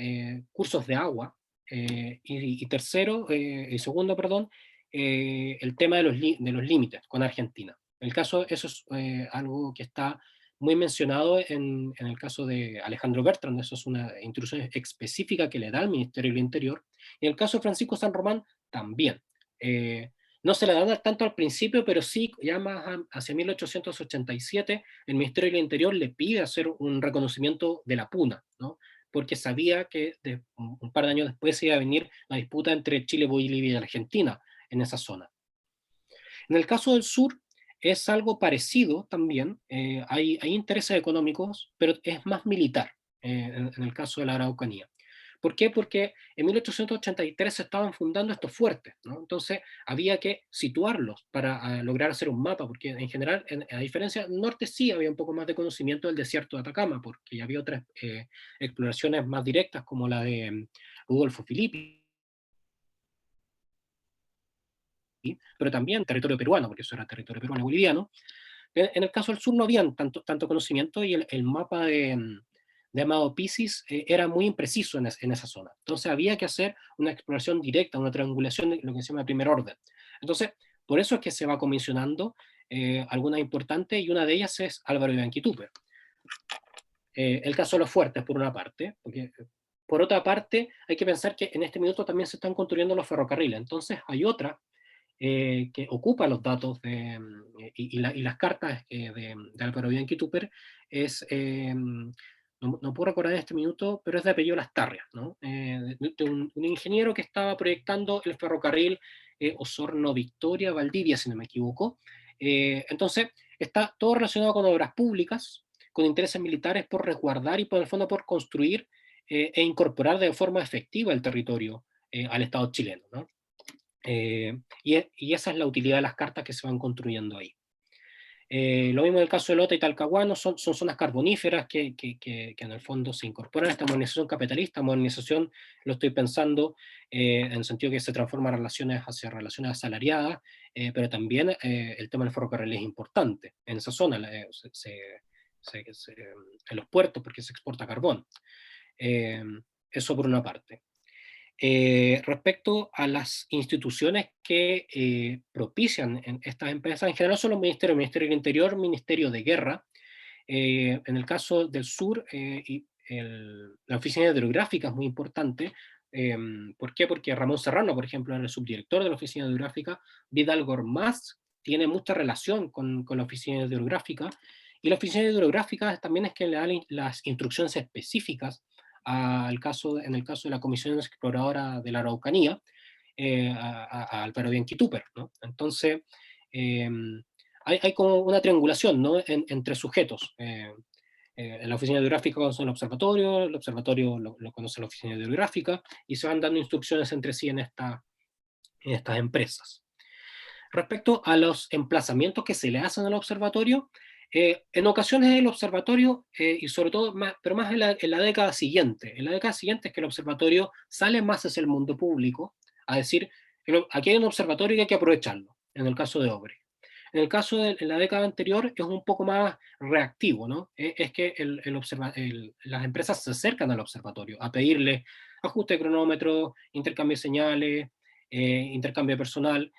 cursos de agua, y tercero, y segundo, perdón, el tema de de los límites con Argentina. El caso, eso es algo que está muy mencionado en el caso de Alejandro Bertrand, eso es una instrucción específica que le da al Ministerio del Interior, y en el caso de Francisco San Román también. No se le da tanto al principio, pero sí, ya más hacia 1887, el Ministerio del Interior le pide hacer un reconocimiento de la puna, ¿no? Porque sabía que un par de años después iba a venir la disputa entre Chile, Bolivia y Argentina en esa zona. En el caso del sur es algo parecido también, hay intereses económicos, pero es más militar en el caso de la Araucanía. ¿Por qué? Porque en 1883 se estaban fundando estos fuertes, ¿no? Entonces había que situarlos para lograr hacer un mapa, porque en general, a diferencia del norte, sí había un poco más de conocimiento del desierto de Atacama, porque había otras exploraciones más directas, como la de Rudolfo Filippi, pero también territorio peruano, porque eso era territorio peruano y boliviano. En el caso del sur no habían tanto conocimiento y el mapa de Amado Pisis era muy impreciso en esa zona. Entonces había que hacer una exploración directa, una triangulación de lo que se llama primer orden. Entonces, por eso es que se va comisionando algunas importantes y una de ellas es Álvaro Bianchi Tupper. El caso de los fuertes, por una parte, porque por otra parte hay que pensar que en este minuto también se están construyendo los ferrocarriles. Entonces hay otra que ocupa los datos y las cartas de Álvaro Bianchi Tupper es, no puedo recordar en este minuto, pero es de apellido Lastarria, ¿no? De un ingeniero que estaba proyectando el ferrocarril Osorno-Victoria-Valdivia, si no me equivoco. Entonces, está todo relacionado con obras públicas, con intereses militares por resguardar y por el fondo por construir e incorporar de forma efectiva el territorio al Estado chileno, ¿no? Y esa es la utilidad de las cartas que se van construyendo ahí. Lo mismo en el caso de Lota y Talcahuano, son zonas carboníferas que en el fondo se incorporan a esta modernización capitalista. Modernización lo estoy pensando en el sentido que se transforman relaciones hacia relaciones asalariadas, pero también el tema del ferrocarril es importante en esa zona, en los puertos, porque se exporta carbón. Eso por una parte. Respecto a las instituciones que propician en estas empresas, en general son los ministerios, Ministerio del Interior, Ministerio de Guerra. En el caso del sur, la oficina hidrográfica es muy importante. ¿Por qué? Porque Ramón Serrano, por ejemplo, era el subdirector de la oficina hidrográfica. Vidal Gormaz tiene mucha relación con la oficina hidrográfica, y la oficina hidrográfica también es que le da las instrucciones específicas en el caso de la Comisión Exploradora de la Araucanía, a Álvaro Bianchi-Tupper, ¿no? Entonces, hay como una triangulación, ¿no? Entre sujetos. En la oficina hidrográfica conoce el observatorio lo conoce la oficina hidrográfica, y se van dando instrucciones entre sí en estas empresas. Respecto a los emplazamientos que se le hacen al observatorio, en ocasiones el observatorio, y sobre todo, pero más en la década siguiente, es que el observatorio sale más hacia el mundo público, a decir, aquí hay un observatorio y hay que aprovecharlo, en el caso de Obre. En el caso de en la década anterior es un poco más reactivo, ¿no? Es que las empresas se acercan al observatorio a pedirle ajuste de cronómetro, intercambio de señales, intercambio de personal,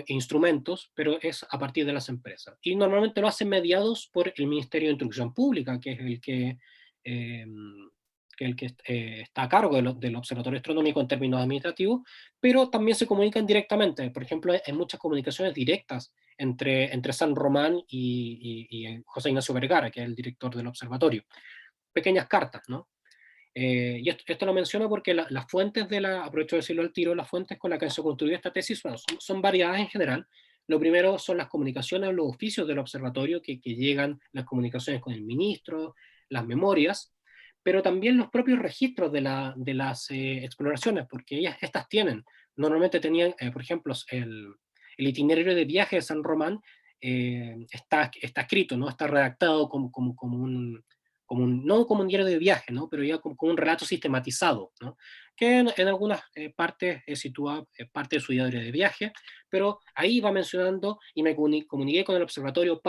instrumentos, pero es a partir de las empresas. Y normalmente lo hacen mediados por el Ministerio de Instrucción Pública, que es el que está a cargo del Observatorio Astronómico en términos administrativos, pero también se comunican directamente. Por ejemplo, hay muchas comunicaciones directas entre San Román y José Ignacio Vergara, que es el director del observatorio. Pequeñas cartas, ¿no? Y esto lo menciono porque las fuentes aprovecho de decirlo al tiro, las fuentes con las que se construyó esta tesis son variadas en general. Lo primero son las comunicaciones, los oficios del observatorio que llegan, las comunicaciones con el ministro, las memorias, pero también los propios registros de las exploraciones, porque normalmente tenían, por ejemplo, el itinerario de viaje de San Román está escrito, ¿no? Está redactado como no como un diario de viaje, ¿no? Pero ya como un relato sistematizado, ¿no? Que en algunas partes sitúa parte de su diario de viaje, pero ahí va mencionando y me comuniqué con el observatorio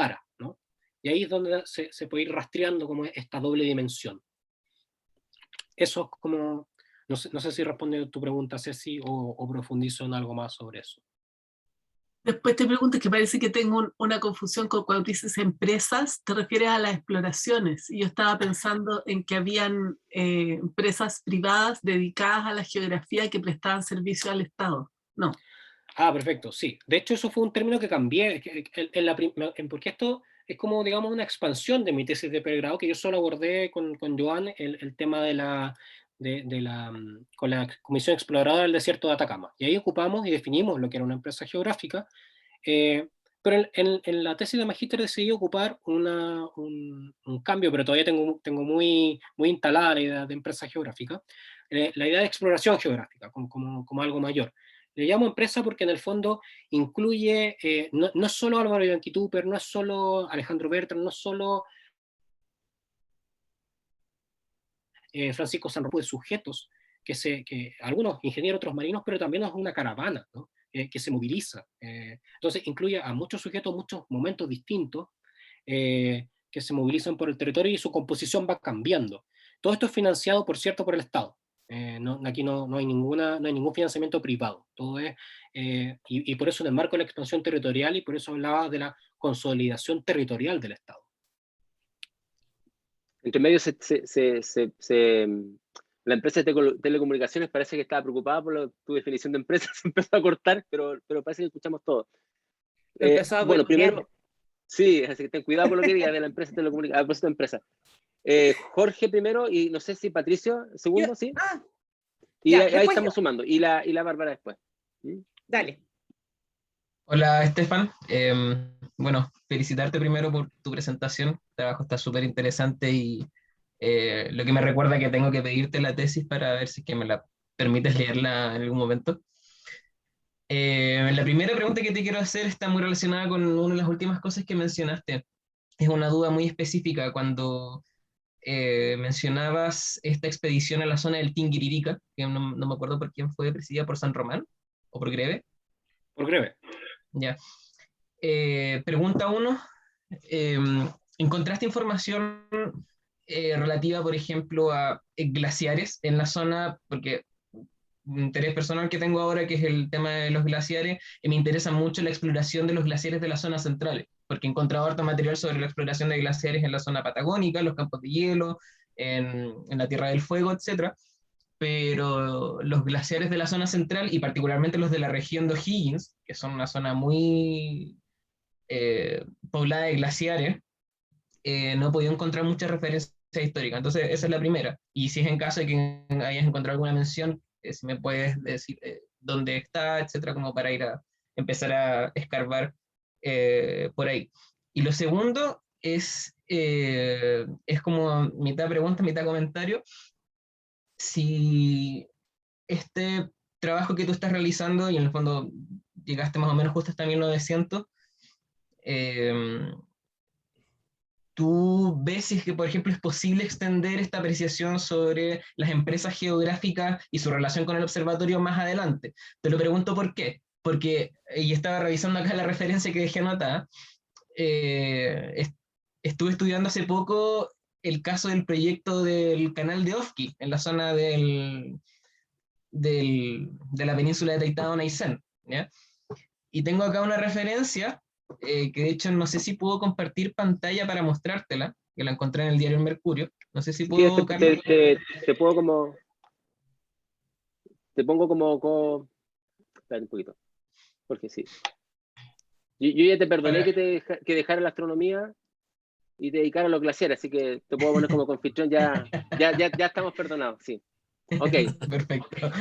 ¿no? Y ahí es donde se puede ir rastreando como esta doble dimensión. Eso es como, no sé si responde a tu pregunta, Ceci, o profundizo en algo más sobre eso. Después te pregunto, que parece que tengo una confusión con cuando dices empresas, te refieres a las exploraciones. Y yo estaba pensando en que habían empresas privadas dedicadas a la geografía que prestaban servicio al Estado. No. Ah, perfecto, sí. De hecho, eso fue un término que cambié, porque esto es como, digamos, una expansión de mi tesis de pregrado, que yo solo abordé con Joan el tema con la Comisión Exploradora del Desierto de Atacama. Y ahí ocupamos y definimos lo que era una empresa geográfica, pero en la tesis de magíster decidí ocupar un cambio, pero todavía tengo muy instalada la idea de empresa geográfica, la idea de exploración geográfica, como algo mayor. Le llamo empresa porque en el fondo incluye, no es solo Álvaro Bianchi-Tupper, no es solo Alejandro Bertrand, no es solo Francisco San Román, de sujetos, algunos ingenieros, otros marinos, pero también es una caravana, ¿no? Que se moviliza. Entonces incluye a muchos sujetos, muchos momentos distintos, que se movilizan por el territorio y su composición va cambiando. Todo esto es financiado, por cierto, por el Estado. Aquí no hay ningún financiamiento privado. Todo es, y por eso en el marco de la expansión territorial, y por eso hablaba de la consolidación territorial del Estado. Entre medio la empresa de telecomunicaciones parece que estaba preocupada por tu definición de empresa, se empezó a cortar, pero parece que escuchamos todo. Bueno, primero, sí, así que ten cuidado con lo que digas de la empresa de telecomunicaciones, de empresa. Jorge primero, y no sé si Patricio segundo, ¿sí? Y ya, ahí estamos sumando, y la Bárbara después. Dale. Hola, Estefan. Bueno, felicitarte primero por tu presentación. El trabajo está súper interesante y lo que me recuerda que tengo que pedirte la tesis para ver si es que me la permites leerla en algún momento. La primera pregunta que te quiero hacer está muy relacionada con una de las últimas cosas que mencionaste. Es una duda muy específica cuando mencionabas esta expedición a la zona del Tinguiririca, que no me acuerdo por quién fue, presidida por San Román o por Greve. Por Greve. Ya. Pregunta 1. ¿Encontraste información relativa, por ejemplo, a glaciares en la zona? Porque interés personal que tengo ahora, que es el tema de los glaciares, y me interesa mucho la exploración de los glaciares de las zonas centrales, porque he encontrado harto material sobre la exploración de glaciares en la zona patagónica, en los campos de hielo, en la Tierra del Fuego, etcétera. Pero los glaciares de la zona central, y particularmente los de la región de O'Higgins, que son una zona muy poblada de glaciares, no he podido encontrar muchas referencias históricas. Entonces, esa es la primera. Y si es en caso de que hayas encontrado alguna mención, si me puedes decir dónde está, etcétera, como para ir a empezar a escarbar por ahí. Y lo segundo es como mitad pregunta, mitad comentario. Si este trabajo que tú estás realizando, y en el fondo llegaste más o menos justo hasta 1900, eh, ¿tú ves si es que, por ejemplo, es posible extender esta apreciación sobre las empresas geográficas y su relación con el observatorio más adelante? Te lo pregunto por qué. Porque, y estaba revisando acá la referencia que dejé anotada, estuve estudiando hace poco el caso del proyecto del canal de Ofki, en la zona de la península de Taitao-Naisen, ¿ya? Y tengo acá una referencia, que de hecho no sé si puedo compartir pantalla para mostrártela, que la encontré en el diario El Mercurio. No sé si Sí, puedo, Carlos. te puedo como, te pongo como, espera un poquito, porque sí. Yo ya te perdoné Para, que dejara la astronomía y te dedicara a los glaciares, así que te puedo poner como confitrión, ya estamos perdonados, sí. Ok. perfecto.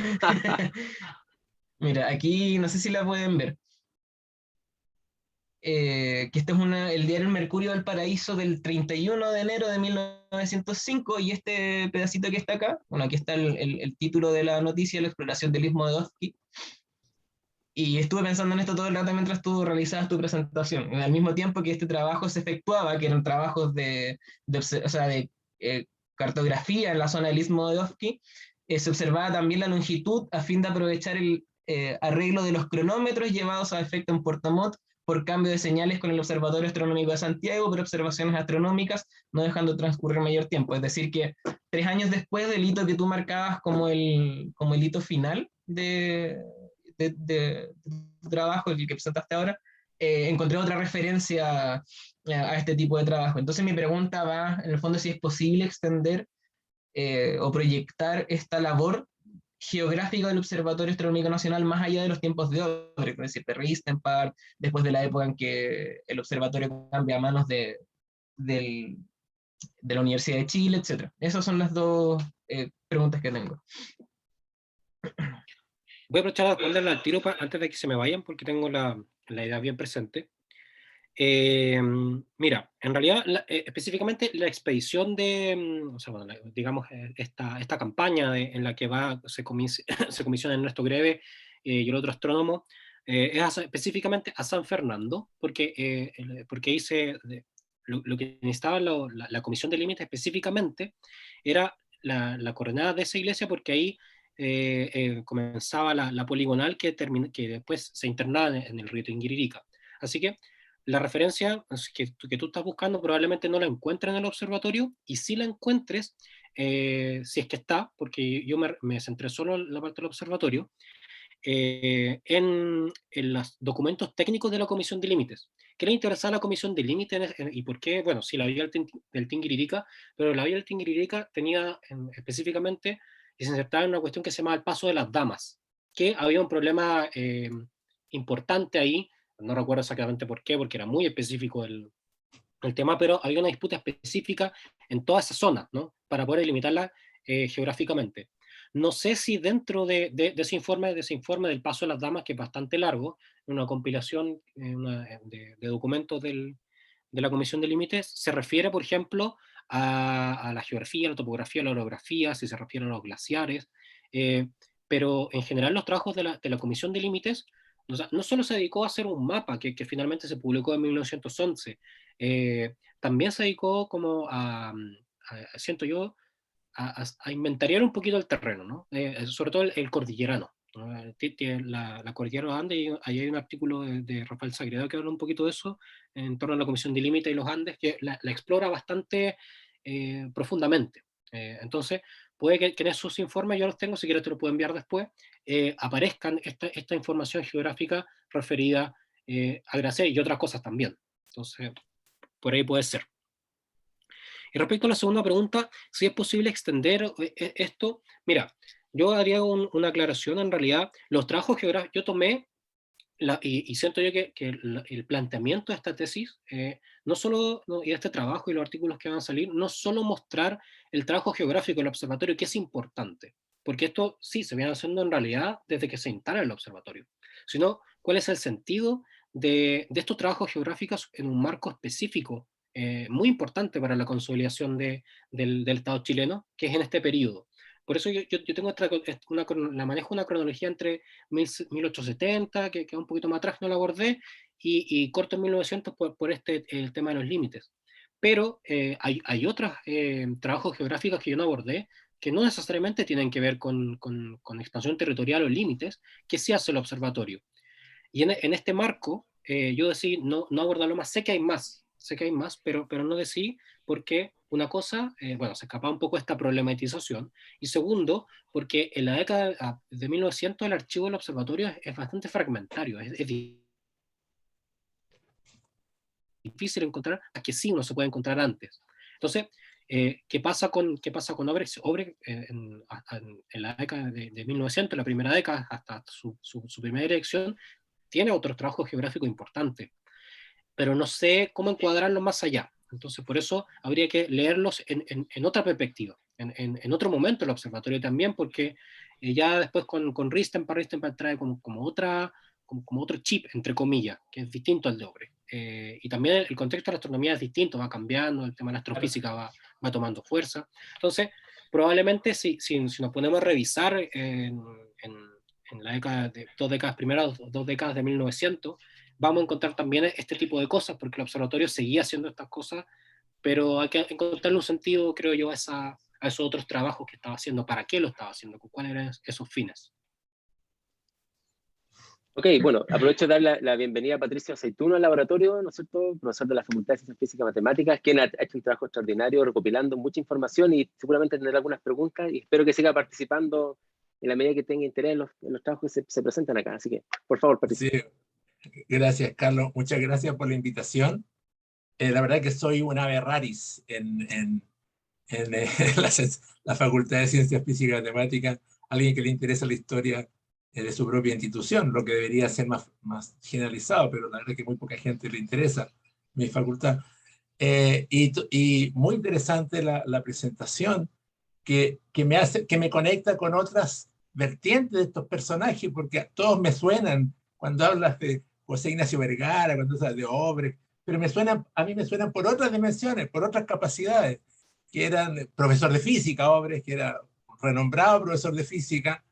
Mira, aquí no sé si la pueden ver. Que este es el diario El Mercurio del Paraíso del 31 de enero de 1905, y este pedacito que está acá, bueno, aquí está el título de la noticia, la exploración del Istmo de Okhotsk. Y estuve pensando en esto todo el rato mientras tú realizabas tu presentación. Y al mismo tiempo que este trabajo se efectuaba, que eran trabajos o sea, de cartografía en la zona del Istmo de Okhotsk, se observaba también la longitud a fin de aprovechar el arreglo de los cronómetros llevados a efecto en Puerto Montt por cambio de señales con el Observatorio Astronómico de Santiago, por observaciones astronómicas, no dejando transcurrir mayor tiempo. Es decir, que 3 años después del hito que tú marcabas como el hito final de tu trabajo, el que presentaste ahora, encontré otra referencia a este tipo de trabajo. Entonces mi pregunta va, en el fondo, si es posible extender o proyectar esta labor geográfica del Observatorio Astronómico Nacional más allá de los tiempos de Obre, es decir, de Ristenpark, después de la época en que el observatorio cambia a manos del, de la Universidad de Chile, etc. Esas son las dos preguntas que tengo. Voy a aprovechar a responderla al tiro antes de que se me vayan, porque tengo la idea bien presente. Mira, en realidad, específicamente la expedición o sea, bueno, digamos, esta campaña en la que se comisiona Ernesto Greve y el otro astrónomo, es específicamente a San Fernando, porque lo que necesitaba la comisión de límites específicamente era la coordenada de esa iglesia, porque ahí comenzaba la poligonal que después se internaba en el río Tinguiririca. Así que la referencia que tú estás buscando probablemente no la encuentres en el observatorio, y si la encuentres, si es que está, porque yo me centré solo en la parte del observatorio, en los documentos técnicos de la Comisión de Límites. ¿Qué le interesaba a la Comisión de Límites y por qué? Bueno, sí, la vía del Tinguiririca, pero la vía del Tinguiririca tenía específicamente, y se insertaba en una cuestión que se llama el paso de las damas, que había un problema importante ahí. No recuerdo exactamente por qué, porque era muy específico el tema, pero había una disputa específica en toda esa zona, ¿no? Para poder delimitarla geográficamente. No sé si dentro de ese informe del paso de las damas, que es bastante largo, una compilación de documentos de la Comisión de Límites, se refiere, por ejemplo, a la geografía, la topografía, la orografía, si se refiere a los glaciares, eh, pero en general los trabajos de la Comisión de Límites, o sea, no solo se dedicó a hacer un mapa que finalmente se publicó en 1911, también se dedicó como siento yo, a inventariar un poquito el terreno, ¿no? Sobre todo el cordillerano, ¿no? La cordillera de los Andes, y ahí hay un artículo de Rafael Sagredo que habla un poquito de eso, en torno a la Comisión de Límite y los Andes, que la explora bastante profundamente. Entonces, puede que en esos informes, yo los tengo, si quieres te lo puedo enviar después, aparezcan esta información geográfica referida a Gracé y otras cosas también. Entonces, por ahí puede ser. Y respecto a la segunda pregunta, si es posible extender esto, mira, yo haría una aclaración. En realidad, los trabajos geográficos, yo tomé, y siento yo que el planteamiento de esta tesis, no solo, y de este trabajo y los artículos que van a salir, no solo mostrar el trabajo geográfico del observatorio, que es importante, porque esto sí se viene haciendo en realidad desde que se instala el observatorio, sino cuál es el sentido de estos trabajos geográficos en un marco específico, muy importante para la consolidación del Estado chileno, que es en este periodo. Por eso yo tengo la manejo una cronología entre 1870, que un poquito más atrás, no la abordé, y corto en 1900 por el tema de los límites. Pero hay otros trabajos geográficos que yo no abordé, que no necesariamente tienen que ver con expansión territorial o límites, que sí hace el observatorio. Y en este marco, yo decidí no abordarlo más. Sé que hay más, pero no decidí, porque una cosa, bueno, se escapa un poco de esta problematización, y segundo, porque en la década de 1900 el archivo del observatorio es bastante fragmentario, es difícil encontrar, a que sí uno se puede encontrar antes. Entonces, ¿qué pasa con Obre? Obre en la década de 1900, la primera década, hasta su primera dirección, tiene otros trabajos geográficos importantes, pero no sé cómo encuadrarlos más allá. Entonces, por eso habría que leerlos en otra perspectiva, en otro momento el observatorio también, porque ya después con Ristenpark trae como otro chip, entre comillas, que es distinto al de Obre. Y también el contexto de la astronomía es distinto, va cambiando, el tema de la astrofísica va tomando fuerza. Entonces, probablemente si nos ponemos a revisar en la década de primeras dos décadas de 1900, vamos a encontrar también este tipo de cosas, porque el observatorio seguía haciendo estas cosas, pero hay que encontrarle un sentido, creo yo, a esos otros trabajos que estaba haciendo, para qué lo estaba haciendo, cuáles eran esos fines. Ok, bueno, aprovecho de dar la bienvenida a Patricio Aceituno al laboratorio, ¿no es cierto? Profesor de la Facultad de Ciencias Físicas y Matemáticas, quien ha hecho un trabajo extraordinario recopilando mucha información y seguramente tendrá algunas preguntas, y espero que siga participando en la medida que tenga interés en los trabajos que se presentan acá. Así que, por favor, Patricio. Sí, gracias, Carlos. Muchas gracias por la invitación. La verdad que soy un ave raris en la Facultad de Ciencias Físicas y Matemáticas, alguien que le interesa la historia de su propia institución, lo que debería ser más generalizado, pero la verdad es que muy poca gente le interesa mi facultad. Y muy interesante la presentación que me conecta con otras vertientes de estos personajes, porque todos me suenan cuando hablas de José Ignacio Vergara, cuando hablas de Obre, pero a mí me suenan por otras dimensiones, por otras capacidades, que eran profesor de física, Obre, que era renombrado profesor de física,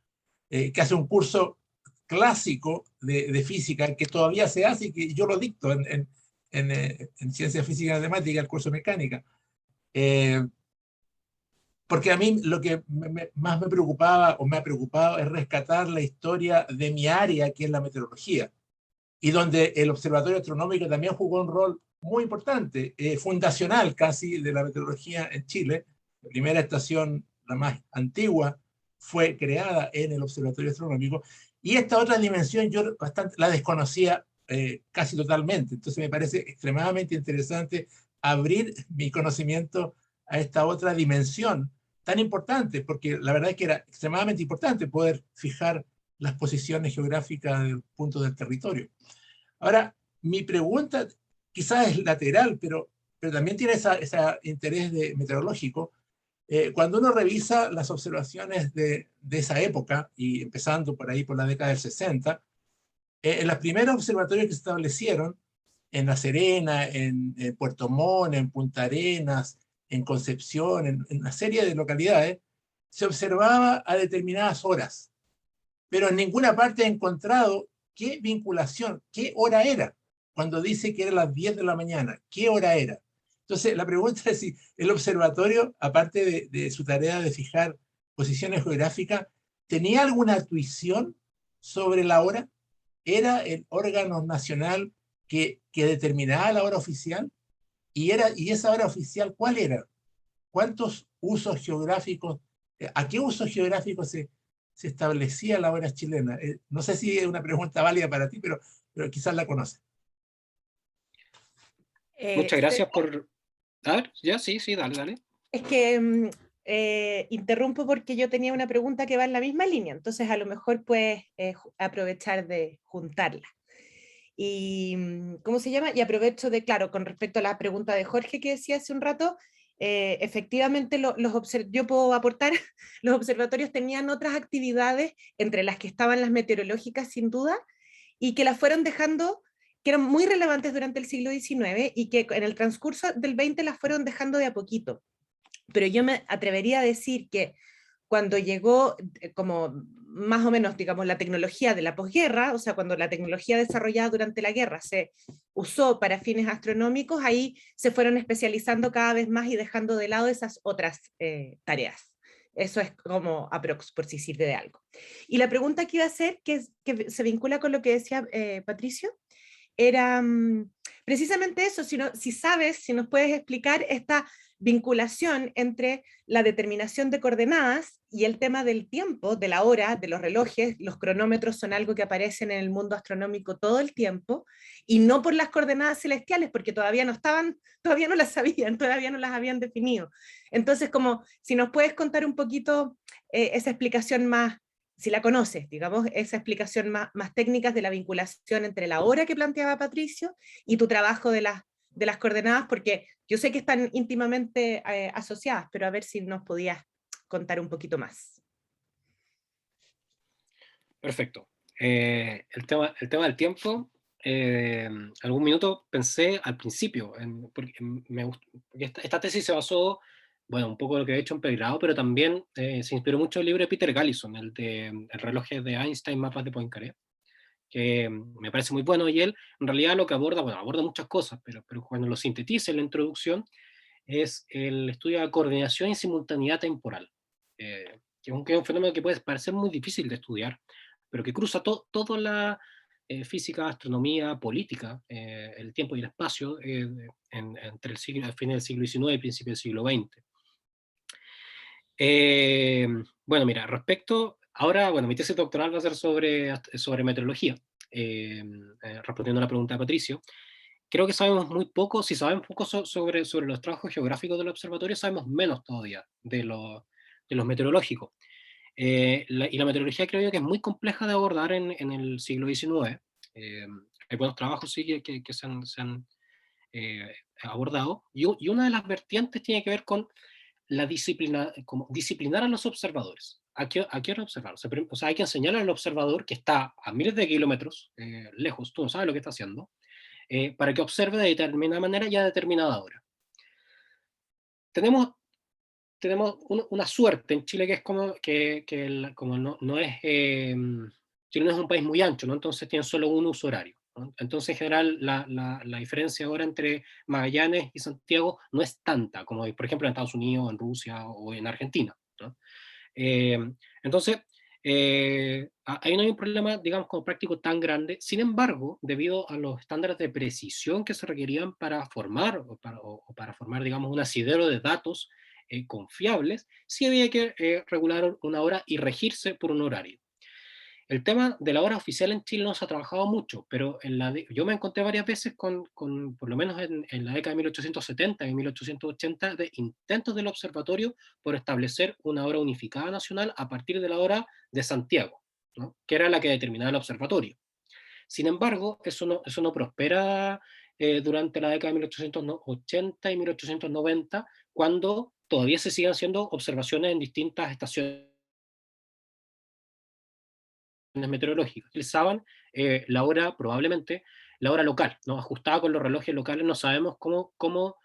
que hace un curso clásico de física que todavía se hace y que yo lo dicto en Ciencias Físicas y Matemáticas, el curso de mecánica. Porque a mí lo que más me preocupaba o me ha preocupado es rescatar la historia de mi área, que es la meteorología, y donde el Observatorio Astronómico también jugó un rol muy importante, fundacional casi, de la meteorología en Chile. La primera estación, la más antigua, fue creada en el Observatorio Astronómico, y esta otra dimensión yo la desconocía casi totalmente. Entonces me parece extremadamente interesante abrir mi conocimiento a esta otra dimensión tan importante, porque la verdad es que era extremadamente importante poder fijar las posiciones geográficas del punto del territorio. Ahora, mi pregunta quizás es lateral, pero también tiene ese interés meteorológico. Cuando uno revisa las observaciones de esa época, y empezando por ahí por la década del 60, en los primeros observatorios que se establecieron, en La Serena, en Puerto Montt, en Punta Arenas, en Concepción, en una serie de localidades, se observaba a determinadas horas, pero en ninguna parte he encontrado qué vinculación, qué hora era, cuando dice que era las 10 de la mañana, qué hora era. Entonces, la pregunta es si el observatorio, aparte de su tarea de fijar posiciones geográficas, ¿tenía alguna intuición sobre la hora? ¿Era el órgano nacional que determinaba la hora oficial? ¿Y esa hora oficial cuál era? ¿Cuántos usos geográficos ¿A qué uso geográfico se establecía la hora chilena? No sé si es una pregunta válida para ti, pero quizás la conoces. Muchas gracias por... A ver, ya, sí, dale, dale. Es que interrumpo porque yo tenía una pregunta que va en la misma línea, entonces a lo mejor puedes aprovechar de juntarla. Y, ¿cómo se llama? Y aprovecho de, claro, con respecto a la pregunta de Jorge que decía hace un rato, efectivamente yo puedo aportar, los observatorios tenían otras actividades, entre las que estaban las meteorológicas sin duda, y que las fueron dejando, que eran muy relevantes durante el siglo XIX y que en el transcurso del XX las fueron dejando de a poquito. Pero yo me atrevería a decir que cuando llegó como más o menos, digamos, la tecnología de la posguerra, o sea, cuando la tecnología desarrollada durante la guerra se usó para fines astronómicos, ahí se fueron especializando cada vez más y dejando de lado esas otras tareas. Eso es como aprox, por si sirve de algo. Y la pregunta que iba a hacer, que se vincula con lo que decía Patricio, era precisamente eso, si sabes, si nos puedes explicar esta vinculación entre la determinación de coordenadas y el tema del tiempo, de la hora, de los relojes. Los cronómetros son algo que aparecen en el mundo astronómico todo el tiempo, y no por las coordenadas celestiales, porque todavía no las sabían, todavía no las habían definido. Entonces, como si nos puedes contar un poquito esa explicación más, si la conoces, digamos, esa explicación más técnica de la vinculación entre la hora que planteaba Patricio y tu trabajo de las coordenadas, porque yo sé que están íntimamente asociadas, pero a ver si nos podías contar un poquito más. Perfecto. El tema del tiempo, algún minuto pensé al principio, porque esta tesis se basó, bueno, un poco en lo que he hecho en pregrado, pero también se inspiró mucho el libro de Peter Gallison, el de El reloj de Einstein, mapas de Poincaré, que me parece muy bueno, y él en realidad lo que aborda, bueno, aborda muchas cosas, pero cuando lo sintetiza en la introducción, es el estudio de coordinación y simultaneidad temporal, que es un fenómeno que puede parecer muy difícil de estudiar, pero que cruza toda la física, astronomía, política, el tiempo y el espacio, entre el fin del siglo XIX y el principio del siglo XX. Bueno, mira, ahora, bueno, mi tesis doctoral va a ser sobre meteorología, respondiendo a la pregunta de Patricio. Creo que sabemos muy poco, si sabemos poco sobre los trabajos geográficos del observatorio, sabemos menos todavía de los meteorológicos. Y la meteorología creo yo que es muy compleja de abordar en el siglo XIX. Hay buenos trabajos sí, que se han abordado, y una de las vertientes tiene que ver con la disciplina, como disciplinar a los observadores. ¿A qué hora observar? O sea, hay que enseñarle al observador que está a miles de kilómetros lejos, tú no sabes lo que está haciendo, para que observe de determinada manera y a determinada hora. Tenemos una suerte en Chile que es como no es, Chile no es un país muy ancho, ¿no? Entonces tiene solo un uso horario, ¿no? Entonces en general la diferencia ahora entre Magallanes y Santiago no es tanta como por ejemplo en Estados Unidos, en Rusia o en Argentina, ¿no? Entonces, ahí no hay un problema, digamos, como práctico tan grande. Sin embargo, debido a los estándares de precisión que se requerían para formar, o para formar, digamos, un asidero de datos confiables, sí había que regular una hora y regirse por un horario. El tema de la hora oficial en Chile no se ha trabajado mucho, pero yo me encontré varias veces por lo menos en la década de 1870 y 1880, de intentos del observatorio por establecer una hora unificada nacional a partir de la hora de Santiago, ¿no? Que era la que determinaba el observatorio. Sin embargo, eso no prospera durante la década de 1880 y 1890, cuando todavía se siguen haciendo observaciones en distintas estaciones meteorológicas. Utilizaban probablemente la hora local, ¿no? Ajustada con los relojes locales. No sabemos cómo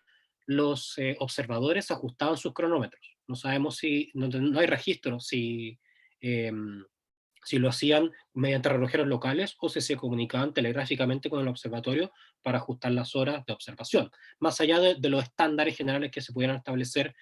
los observadores ajustaban sus cronómetros. No sabemos no hay registro si lo hacían mediante relojeros locales o si se comunicaban telegráficamente con el observatorio para ajustar las horas de observación, más allá de los estándares generales que se pudieran establecer,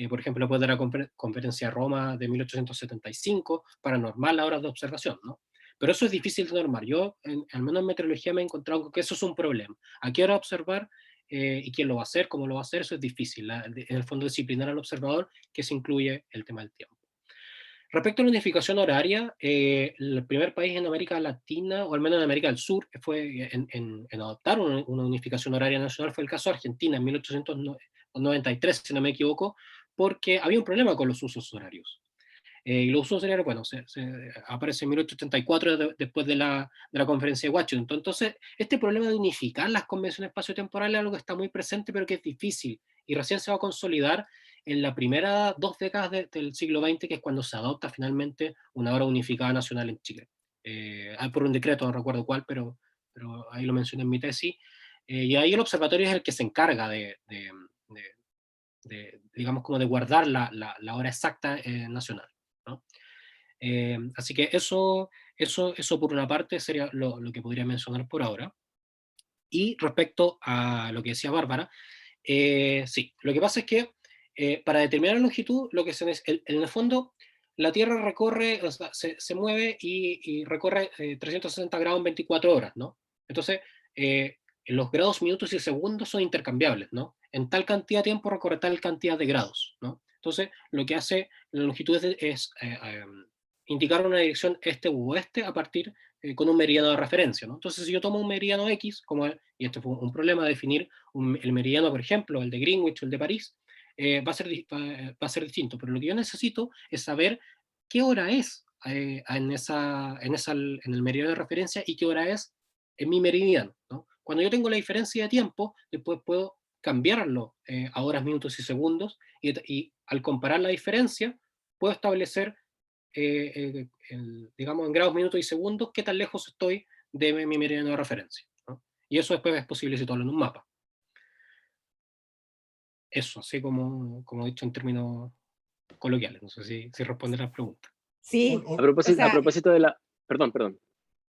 por ejemplo, después de la conferencia de Roma de 1875, para normar las horas de observación, ¿no? Pero eso es difícil de normar. Yo, al menos en meteorología, me he encontrado que eso es un problema. ¿A qué hora observar? ¿Y quién lo va a hacer? ¿Cómo lo va a hacer? Eso es difícil. En el fondo, disciplinar al observador, que se incluye el tema del tiempo. Respecto a la unificación horaria, el primer país en América Latina, o al menos en América del Sur, que fue en adoptar una unificación horaria nacional fue el caso de Argentina en 1893, si no me equivoco, porque había un problema con los usos horarios. Y los usos horarios, bueno, aparece en 1884 después de la conferencia de Washington. Entonces, este problema de unificar las convenciones espaciotemporales es algo que está muy presente, pero que es difícil, y recién se va a consolidar en la primera 2 décadas del siglo XX, que es cuando se adopta finalmente una hora unificada nacional en Chile. Por un decreto, no recuerdo cuál, pero ahí lo mencioné en mi tesis. Y ahí el observatorio es el que se encarga digamos, como de guardar la hora exacta nacional, ¿no? Así que eso por una parte sería lo que podría mencionar por ahora. Y respecto a lo que decía Bárbara, sí, lo que pasa es que para determinar la longitud, lo que en el fondo, la Tierra recorre, o sea, se mueve y recorre 360 grados en 24 horas, ¿no? Entonces, los grados, minutos y segundos son intercambiables, ¿no? En tal cantidad de tiempo recorre tal cantidad de grados, ¿no? Entonces, lo que hace la longitud es indicar una dirección este u oeste a partir con un meridiano de referencia, ¿no? Entonces, si yo tomo un meridiano X, y este fue un problema, definir el meridiano, por ejemplo, el de Greenwich o el de París, va a ser distinto, pero lo que yo necesito es saber qué hora es en el meridiano de referencia y qué hora es en mi meridiano, ¿no? Cuando yo tengo la diferencia de tiempo, después puedo cambiarlo a horas, minutos y segundos, y al comparar la diferencia, puedo establecer digamos, en grados, minutos y segundos, qué tan lejos estoy de mi meridiano de referencia, ¿no? Y eso después es posible situarlo en un mapa. Eso, así como he dicho en términos coloquiales. No sé si responde a la pregunta. Sí, Un- A un- propósito, a propósito de la... Perdón.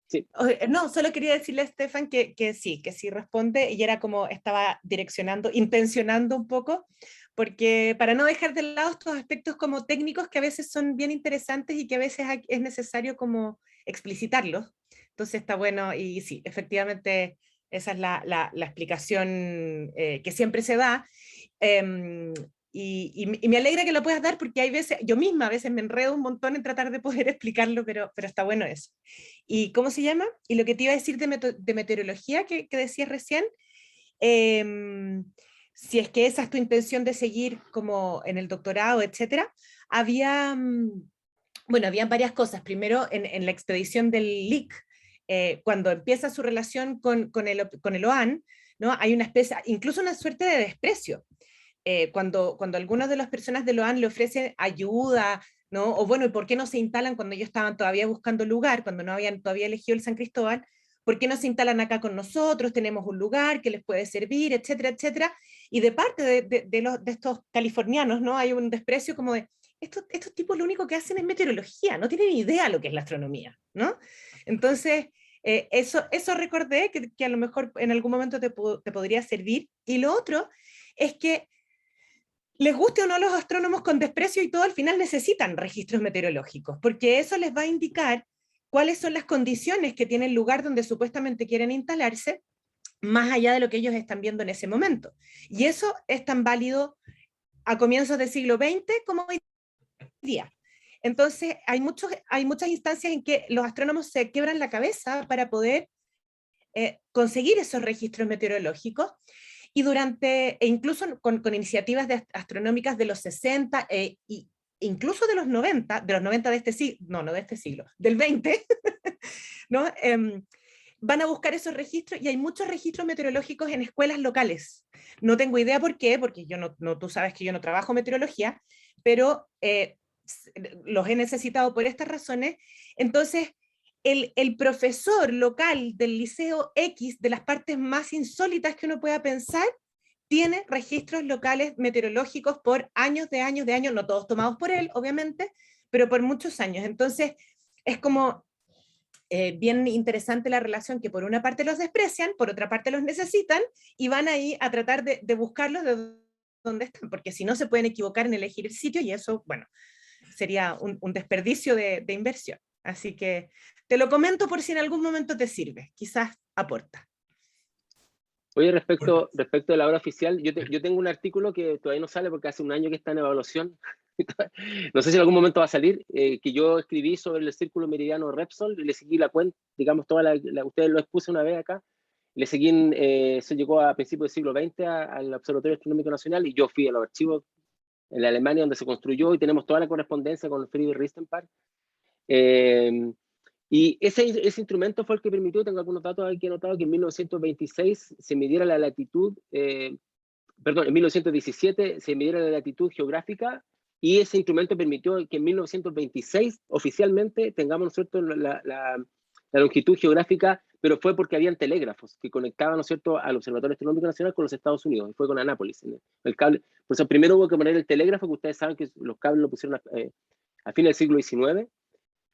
Sí. no, solo quería decirle a Estefan que sí responde, y era como estaba direccionando, intencionando un poco, porque para no dejar de lado estos aspectos como técnicos que a veces son bien interesantes y que a veces es necesario como explicitarlos. Entonces está bueno, y sí, efectivamente esa es la explicación que siempre se da. Em, y me alegra que lo puedas dar, porque hay veces, yo misma a veces me enredo un montón en tratar de poder explicarlo, pero está bueno eso. ¿Y cómo se llama? Y lo que te iba a decir de meteorología que decías recién, si es que esa es tu intención de seguir como en el doctorado, etcétera, había, bueno, habían varias cosas. Primero, en la expedición del Lick, cuando empieza su relación con el OAN, ¿no? Hay una especie, incluso una suerte de desprecio. Cuando algunas de las personas de OAN le ofrecen ayuda, ¿no? O bueno, ¿y por qué no se instalan cuando ellos estaban todavía buscando lugar, cuando no habían todavía elegido el San Cristóbal? ¿Por qué no se instalan acá con nosotros? Tenemos un lugar que les puede servir, etcétera, etcétera. Y de parte de estos californianos, ¿no? Hay un desprecio como de, estos tipos lo único que hacen es meteorología, no tienen idea lo que es la astronomía, ¿no? Entonces, eso recordé que a lo mejor en algún momento te podría servir. Y lo otro es que les guste o no los astrónomos con desprecio y todo, al final necesitan registros meteorológicos, porque eso les va a indicar cuáles son las condiciones que tiene el lugar donde supuestamente quieren instalarse, más allá de lo que ellos están viendo en ese momento. Y eso es tan válido a comienzos del siglo XX como hoy día. Entonces, hay muchas instancias en que los astrónomos se quiebran la cabeza para poder conseguir esos registros meteorológicos, y incluso con iniciativas astronómicas de los 60 y incluso de los 90 de este siglo, no de este siglo, del 20, ¿no? Van a buscar esos registros, y hay muchos registros meteorológicos en escuelas locales. No tengo idea por qué, porque tú sabes que yo no trabajo meteorología, pero los he necesitado por estas razones. Entonces, el profesor local del liceo X, de las partes más insólitas que uno pueda pensar, tiene registros locales meteorológicos por años, no todos tomados por él, obviamente, pero por muchos años. Entonces, es como bien interesante la relación, que por una parte los desprecian, por otra parte los necesitan, y van ahí a tratar de buscarlos de donde están, porque si no se pueden equivocar en elegir el sitio, y eso, bueno, sería un desperdicio de inversión. Así que te lo comento por si en algún momento te sirve, quizás aporta. Oye, respecto de la hora oficial, yo tengo un artículo que todavía no sale porque hace un año que está en evaluación, No sé si en algún momento va a salir, que yo escribí sobre el círculo meridiano Repsol, y le seguí la cuenta, digamos, ustedes lo expuse una vez acá, le seguí, eso llegó a principios del siglo XX al Observatorio Astronómico Nacional, y yo fui a los archivos en la Alemania donde se construyó, y tenemos toda la correspondencia con Friedrich Ristenpark. Y ese instrumento fue el que permitió, tengo algunos datos aquí anotados, que en 1926 se midiera la latitud, perdón, en 1917 se midiera la latitud geográfica, y ese instrumento permitió que en 1926 oficialmente tengamos, ¿no es cierto?, la longitud geográfica, pero fue porque habían telégrafos que conectaban, ¿no es cierto?, al Observatorio Astronómico Nacional con los Estados Unidos, y fue con Anápolis. El cable, por eso primero hubo que poner el telégrafo, que ustedes saben que los cables lo pusieron a fin del siglo XIX,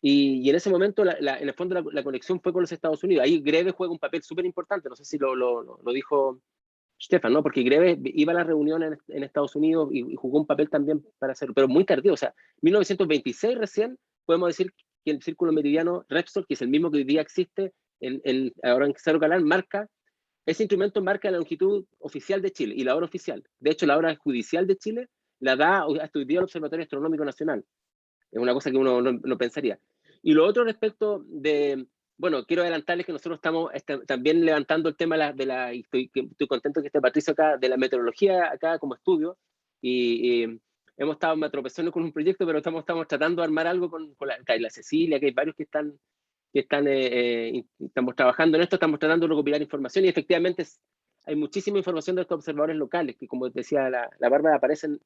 y en ese momento, en el fondo, la conexión fue con los Estados Unidos. Ahí Greve juega un papel súper importante, no sé si lo dijo Stefan, ¿no? Porque Greve iba a las reuniones en Estados Unidos y jugó un papel también para hacerlo, pero muy tardío, o sea, 1926 recién podemos decir que el círculo meridiano Repsol, que es el mismo que hoy día existe ahora en Cerro Calán, ese instrumento marca la longitud oficial de Chile y la hora oficial. De hecho, la hora judicial de Chile la da hasta hoy día el Observatorio Astronómico Nacional. Es una cosa que uno no pensaría. Y lo otro respecto de, bueno, quiero adelantarles que nosotros estamos también levantando el tema y estoy contento que esté Patricio acá, de la meteorología acá como estudio, y hemos estado tropezando con un proyecto, pero estamos tratando de armar algo con la Cecilia, que hay varios que estamos trabajando en esto, estamos tratando de recopilar información, y efectivamente hay muchísima información de estos observadores locales, que como decía la Bárbara, aparecen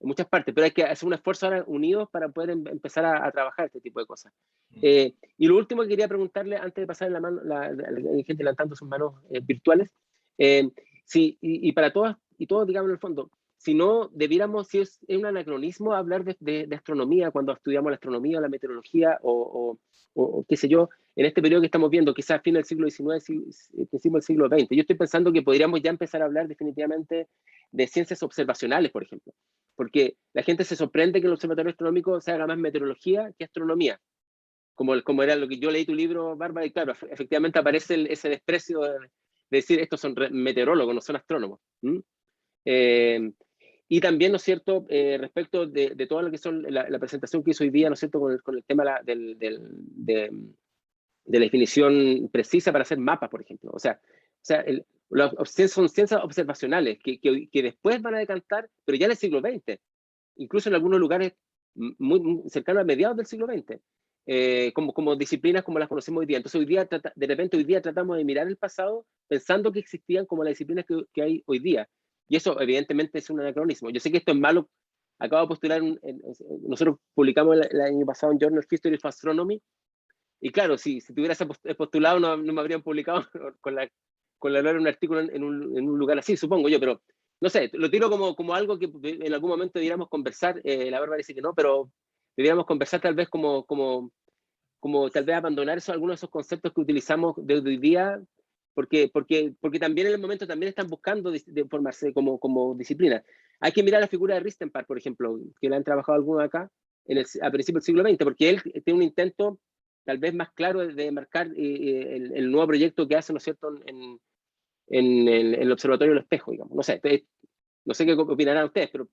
en muchas partes, pero hay que hacer un esfuerzo ahora unidos para poder empezar a trabajar este tipo de cosas. Y lo último que quería preguntarle, antes de pasar la mano, la gente levantando sus manos virtuales, y para todas y todos, digamos, en el fondo, si no debiéramos, si es un anacronismo hablar de astronomía cuando estudiamos la astronomía o la meteorología o qué sé yo, en este periodo que estamos viendo, quizás a fin del siglo XIX, principio del siglo XX. Yo estoy pensando que podríamos ya empezar a hablar definitivamente de ciencias observacionales, por ejemplo, porque la gente se sorprende que el Observatorio Astronómico se haga más meteorología que astronomía, como era lo que yo leí tu libro, Bárbara, y claro, efectivamente aparece ese desprecio de decir estos son meteorólogos, no son astrónomos. Y también, ¿no es cierto?, respecto de todo lo que son la presentación que hizo hoy día, ¿no es cierto?, con el tema de la definición precisa para hacer mapas, por ejemplo. O sea son ciencias observacionales que después van a decantar, pero ya en el siglo XX, incluso en algunos lugares muy cercanos a mediados del siglo XX, como disciplinas como las conocemos hoy día. Entonces de repente hoy día tratamos de mirar el pasado pensando que existían como las disciplinas que hay hoy día. Y eso evidentemente es un anacronismo. Yo sé que esto es malo. Acabo de postular, nosotros publicamos el año pasado en Journal History of Astronomy, y claro, si tuviera postulado no me habrían publicado con la un artículo en un lugar así, supongo yo, pero no sé, lo tiro como algo que en algún momento debiéramos conversar. La Bárbara dice que no, pero debiéramos conversar tal vez como tal vez abandonar algunos de esos conceptos que utilizamos desde hoy día, porque también en el momento también están buscando de formarse como disciplina. Hay que mirar la figura de Ristenpark, por ejemplo, que la han trabajado algunos acá a principios del siglo XX, porque él tiene un intento tal vez más claro de marcar el nuevo proyecto que hace, ¿no es cierto?, en el Observatorio del Espejo, digamos. No sé qué opinarán ustedes, pero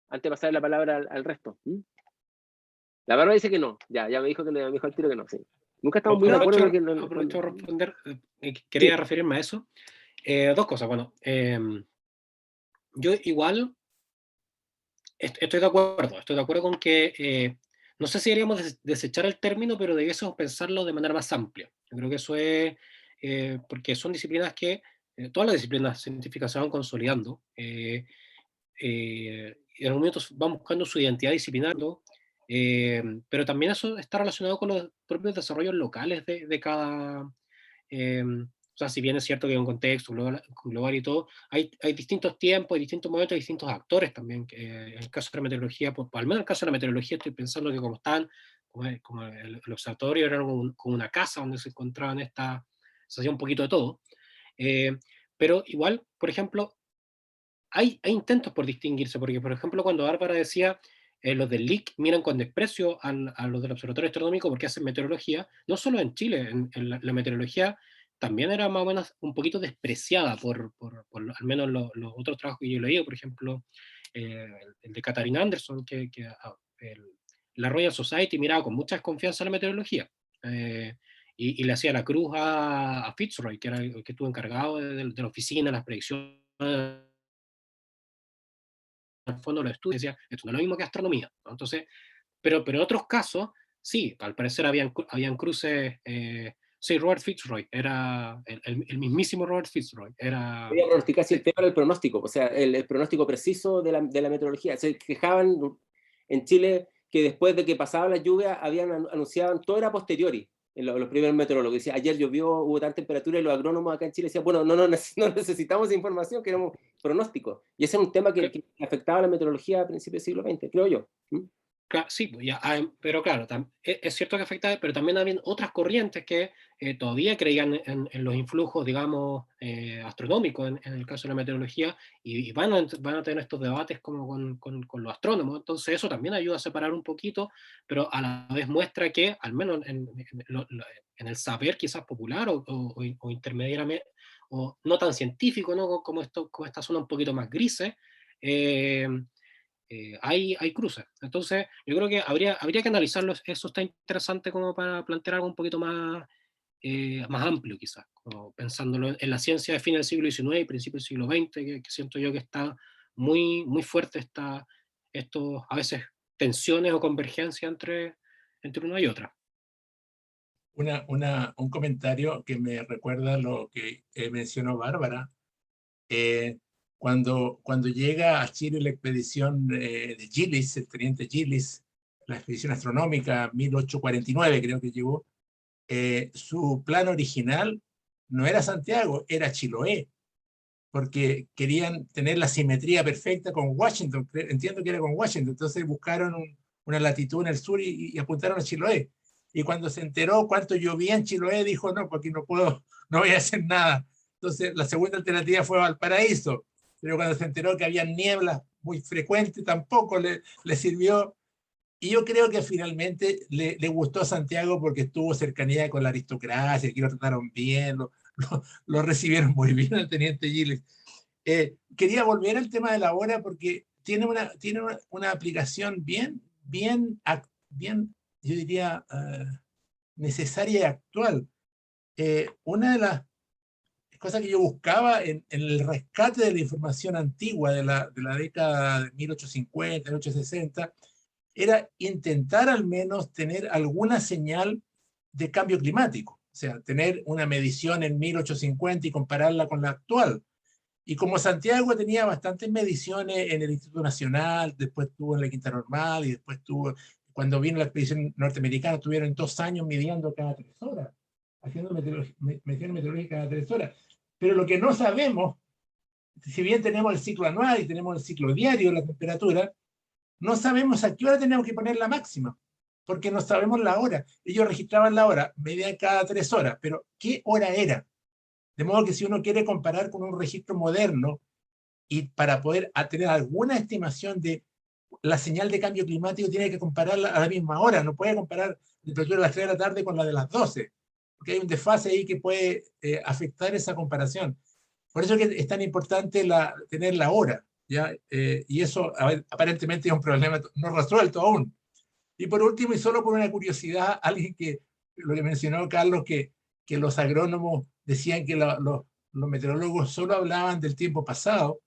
antes de pasar la palabra al resto. La Bárbara dice que no, ya me dijo me dijo al tiro que no, sí. Nunca estamos muy de acuerdo. Aprovecho a responder, quería referirme a eso. Dos cosas, bueno, yo igual estoy de acuerdo con que no sé si deberíamos desechar el término, pero debiésemos pensarlo de manera más amplia. Yo creo que eso es porque son disciplinas que todas las disciplinas científicas se van consolidando, y en algún momento van buscando su identidad disciplinar, pero también eso está relacionado con los propios desarrollos locales de cada... o sea, si bien es cierto que hay un contexto global y todo, hay distintos tiempos, hay distintos momentos, hay distintos actores también. En el caso de la meteorología, pues, al menos en el caso de la meteorología, estoy pensando que como el observatorio era como una casa donde se encontraban se hacía un poquito de todo. Pero igual, por ejemplo, hay intentos por distinguirse, porque por ejemplo cuando Bárbara decía los del LIC miran con desprecio a los del Observatorio Astronómico porque hacen meteorología, no solo en Chile, en la meteorología también era más o menos un poquito despreciada al menos los otros trabajos que yo he leído, por ejemplo, el de Katharine Anderson, la Royal Society miraba con mucha desconfianza la meteorología, y le hacía la cruz a Fitzroy, que era el que estuvo encargado de la oficina, las predicciones, al fondo de los estudios, decía, esto no es lo mismo que astronomía, ¿no? Entonces, pero en otros casos, sí, al parecer habían cruces. Sí, Robert Fitzroy, era el mismísimo Robert Fitzroy. Voy a pronosticar si el tema era el pronóstico, o sea, el pronóstico preciso de la meteorología. Se quejaban en Chile que después de que pasaba la lluvia, anunciaban, todo era posteriori, los primeros meteorólogos. Decía, ayer llovió, hubo tanta temperatura, y los agrónomos acá en Chile decían, bueno, no necesitamos esa información, queremos pronóstico. Y ese es un tema que afectaba a la meteorología a principios del siglo XX, creo yo. Sí, pues ya, pero claro, es cierto que afectaba, pero también había otras corrientes que todavía creían en los influjos, digamos, astronómicos en el caso de la meteorología, y van a tener estos debates como con los astrónomos. Entonces eso también ayuda a separar un poquito, pero a la vez muestra que, al menos en el saber quizás popular o intermediariamente, o no tan científico, ¿no? Como esta zona un poquito más grises, hay cruces. Entonces, yo creo que habría que analizarlo. Eso está interesante como para plantear algo un poquito más amplio, quizás, como pensándolo en la ciencia de fin del siglo XIX y principios del siglo XX, que siento yo que está muy, muy fuerte estos, a veces, tensiones o convergencia entre una y otra. Un comentario que me recuerda lo que mencionó Bárbara. Cuando llega a Chile la expedición de Gillis, el teniente Gillis, la expedición astronómica 1849 creo que llegó, su plan original no era Santiago, era Chiloé, porque querían tener la simetría perfecta con Washington, entiendo que era con Washington, entonces buscaron una latitud en el sur y apuntaron a Chiloé. Y cuando se enteró cuánto llovía en Chiloé, dijo, no, porque no voy a hacer nada. Entonces la segunda alternativa fue Valparaíso, pero cuando se enteró que había nieblas muy frecuentes, tampoco le sirvió. Y yo creo que finalmente le gustó a Santiago porque estuvo cercanía con la aristocracia, que lo trataron bien, lo recibieron muy bien al teniente Giles. Quería volver al tema de la hora porque tiene una aplicación bien, yo diría, necesaria y actual. Una de las cosas que yo buscaba en el rescate de la información antigua de la década de 1850, 1860, era intentar al menos tener alguna señal de cambio climático, o sea, tener una medición en 1850 y compararla con la actual. Y como Santiago tenía bastantes mediciones en el Instituto Nacional, después tuvo en la Quinta Normal, y después tuvo, cuando vino la expedición norteamericana, estuvieron 2 años midiendo cada 3 horas, haciendo mediciones meteorológicas cada 3 horas. Pero lo que no sabemos, si bien tenemos el ciclo anual y tenemos el ciclo diario de la temperatura, no sabemos a qué hora tenemos que poner la máxima, porque no sabemos la hora. Ellos registraban la hora, medían cada 3 horas, pero ¿qué hora era? De modo que si uno quiere comparar con un registro moderno y para poder tener alguna estimación de la señal de cambio climático, tiene que compararla a la misma hora, no puede comparar la temperatura de las 3 de la tarde con la de las 12, porque hay un desfase ahí que puede afectar esa comparación. Por eso es que es tan importante tener la hora, ¿ya? Y eso aparentemente es un problema no resuelto aún. Y por último, y solo por una curiosidad, alguien lo que mencionó Carlos, que los agrónomos decían que los meteorólogos solo hablaban del tiempo pasado.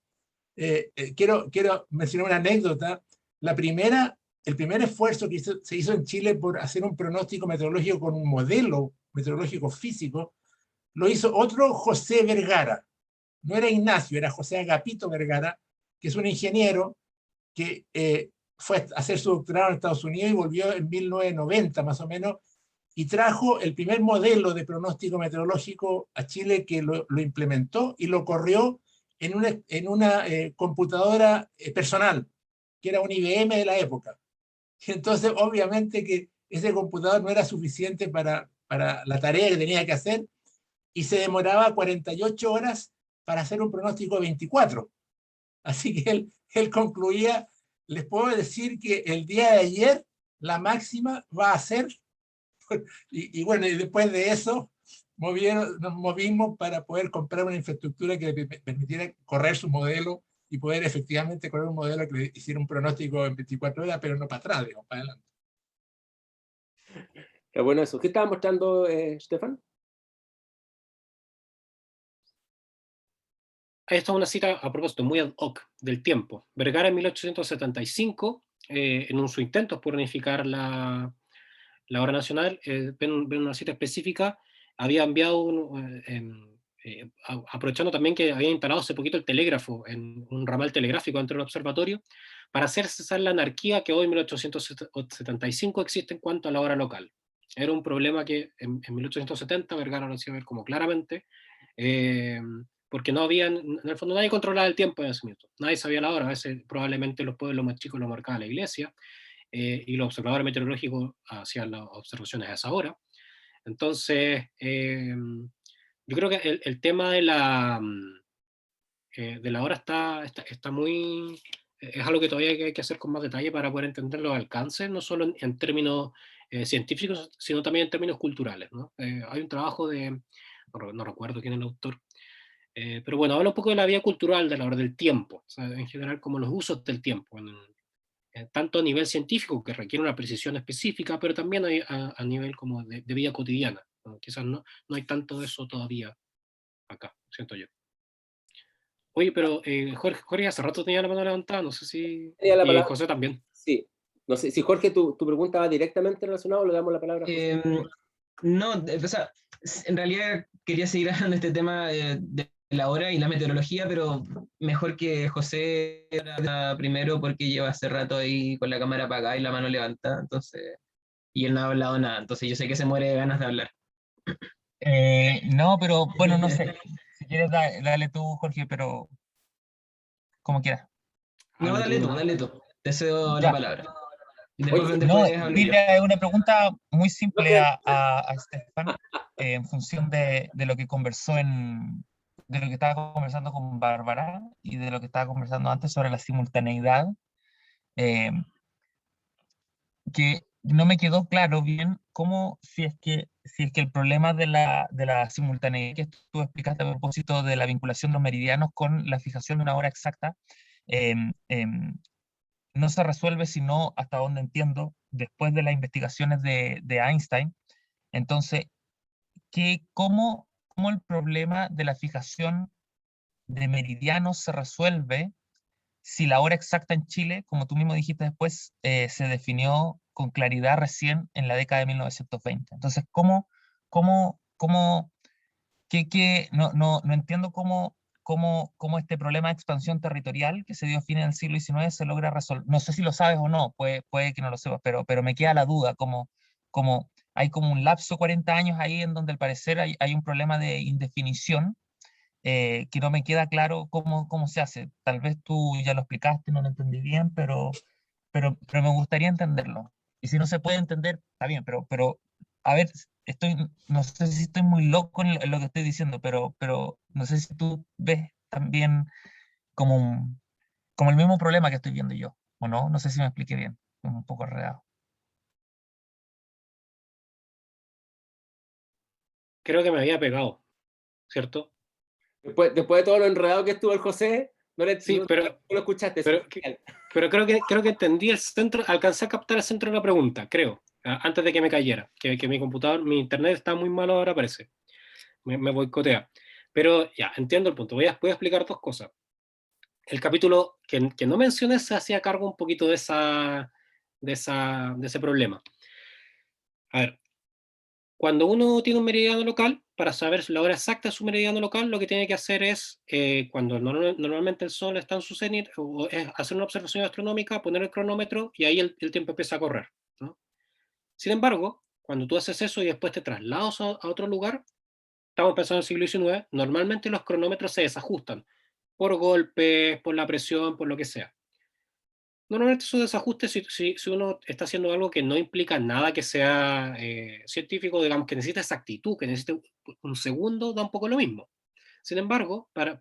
Quiero mencionar una anécdota. El primer esfuerzo que se hizo en Chile por hacer un pronóstico meteorológico con un modelo meteorológico físico, lo hizo otro José Vergara. No era Ignacio, era José Agapito Vergara, que es un ingeniero que fue a hacer su doctorado en Estados Unidos y volvió en 1990 más o menos, y trajo el primer modelo de pronóstico meteorológico a Chile, que lo implementó y lo corrió en una computadora personal, que era un IBM de la época. Y entonces, obviamente que ese computador no era suficiente para la tarea que tenía que hacer, y se demoraba 48 horas para hacer un pronóstico de 24. Así que él concluía, les puedo decir que el día de ayer la máxima va a ser, y bueno, y después de eso nos movimos para poder comprar una infraestructura que le permitiera correr su modelo y poder efectivamente correr un modelo que le hiciera un pronóstico en 24 horas, pero no para atrás, digamos, para adelante. Qué bueno eso. ¿Qué estaba mostrando, Stefan? Esta es una cita a propósito muy ad hoc del tiempo. Vergara en 1875, en sus intentos por unificar la hora nacional, ven una cita específica, había enviado, aprovechando también que había instalado hace poquito el telégrafo en un ramal telegráfico dentro del observatorio, para hacer cesar la anarquía que hoy en 1875 existe en cuanto a la hora local. Era un problema que en 1870 Vergara lo hacía ver como claramente, porque no había, en el fondo nadie controlaba el tiempo en ese momento, nadie sabía la hora, a veces probablemente los pueblos más chicos lo marcaba la iglesia, y los observadores meteorológicos hacían las observaciones a esa hora. Entonces, yo creo que el tema de la hora está muy... es algo que todavía hay que hacer con más detalle para poder entender los alcances, no solo en términos científicos, sino también en términos culturales, ¿no? Hay un trabajo no recuerdo quién es el autor, pero bueno, habla un poco de la vida cultural de la hora del tiempo, o sea, en general como los usos del tiempo, tanto a nivel científico, que requiere una precisión específica, pero también a nivel como de vida cotidiana, ¿no? Quizás no hay tanto de eso todavía acá, siento yo. Oye, pero Jorge hace rato tenía la mano levantada, no sé si... Tenía la Y palabra. José también. Sí. No sé si Jorge, tu pregunta va directamente relacionada o le damos la palabra a José. No, o sea, en realidad quería seguir hablando de este tema de la hora y la meteorología, pero mejor que José primero porque lleva hace rato ahí con la cámara apagada y la mano levantada, entonces, y él no ha hablado nada, entonces yo sé que se muere de ganas de hablar. No, pero bueno, no sé. Si quieres, dale tú, Jorge, pero como quieras. No, Habla tú, ¿no? dale tú, te cedo la Ya. palabra. Y Oye, No, después hablo yo. mira, una pregunta muy simple Jorge, a Estefan, en función de lo que conversó de lo que estaba conversando con Bárbara y de lo que estaba conversando antes sobre la simultaneidad, eh, que no me quedó claro bien cómo, si es que el problema de la simultaneidad que tú explicaste a propósito de la vinculación de los meridianos con la fijación de una hora exacta, em, em, no se resuelve sino, hasta donde entiendo, después de las investigaciones de Einstein. Entonces, ¿cómo el problema de la fijación de meridianos se resuelve si la hora exacta en Chile, como tú mismo dijiste después, se definió con claridad recién en la década de 1920? Entonces, cómo no entiendo cómo este problema de expansión territorial que se dio a fines del siglo XIX se logra resolver? No sé si lo sabes o no, puede que no lo sepas, pero me queda la duda, como hay como un lapso de 40 años ahí en donde al parecer hay un problema de indefinición, que no me queda claro cómo se hace. Tal vez tú ya lo explicaste, no lo entendí bien, pero me gustaría entenderlo. Y si no se puede entender, está bien, pero a ver, no sé si estoy muy loco en lo que estoy diciendo, pero no sé si tú ves también como, como el mismo problema que estoy viendo yo, ¿o no? No sé si me expliqué bien, un poco enredado. Creo que me había pegado, ¿cierto? después de todo lo enredado que estuvo el José, Sí, no lo escuchaste. pero creo que entendí el centro, alcancé a captar el centro de la pregunta, creo, antes de que me cayera, que mi computador, mi internet está muy malo ahora parece, me boicotea. Pero ya, entiendo el punto, voy a explicar dos cosas. El capítulo que no mencioné se hacía cargo un poquito de ese problema. A ver, cuando uno tiene un meridiano local, para saber la hora exacta de su meridiano local, lo que tiene que hacer es, cuando normalmente el sol está en su cenit, es hacer una observación astronómica, poner el cronómetro y ahí el tiempo empieza a correr, ¿no? Sin embargo, cuando tú haces eso y después te trasladas a otro lugar, estamos pensando en el siglo XIX, normalmente los cronómetros se desajustan por golpes, por la presión, por lo que sea. Normalmente esos desajustes, si uno está haciendo algo que no implica nada que sea científico, digamos que necesita exactitud, que necesita un segundo, da un poco lo mismo. Sin embargo, para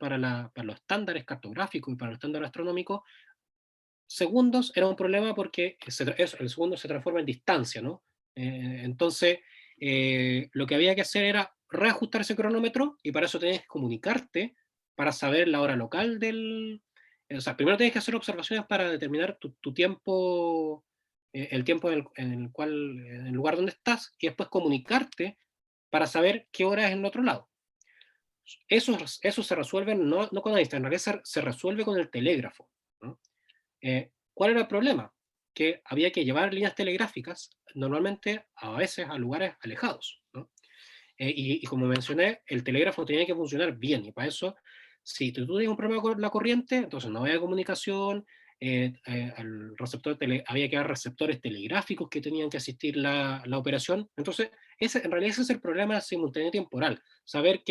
los estándares cartográficos y para los estándares astronómicos, segundos era un problema porque el segundo se transforma en distancia, ¿no? Entonces, lo que había que hacer era reajustar ese cronómetro, y para eso tienes que comunicarte para saber la hora local del... O sea, primero tienes que hacer observaciones para determinar tu tiempo, el tiempo en el lugar donde estás, y después comunicarte para saber qué hora es en el otro lado. Eso se resuelve no con Einstein, en realidad se resuelve con el telégrafo, ¿no? ¿Cuál era el problema? Que había que llevar líneas telegráficas, normalmente a veces a lugares alejados, ¿no? Y como mencioné, el telégrafo tenía que funcionar bien, y para eso, si tú tienes un problema con la corriente, entonces no había comunicación, había que dar receptores telegráficos que tenían que asistir la operación. Entonces, en realidad ese es el problema de la simultaneidad temporal, saber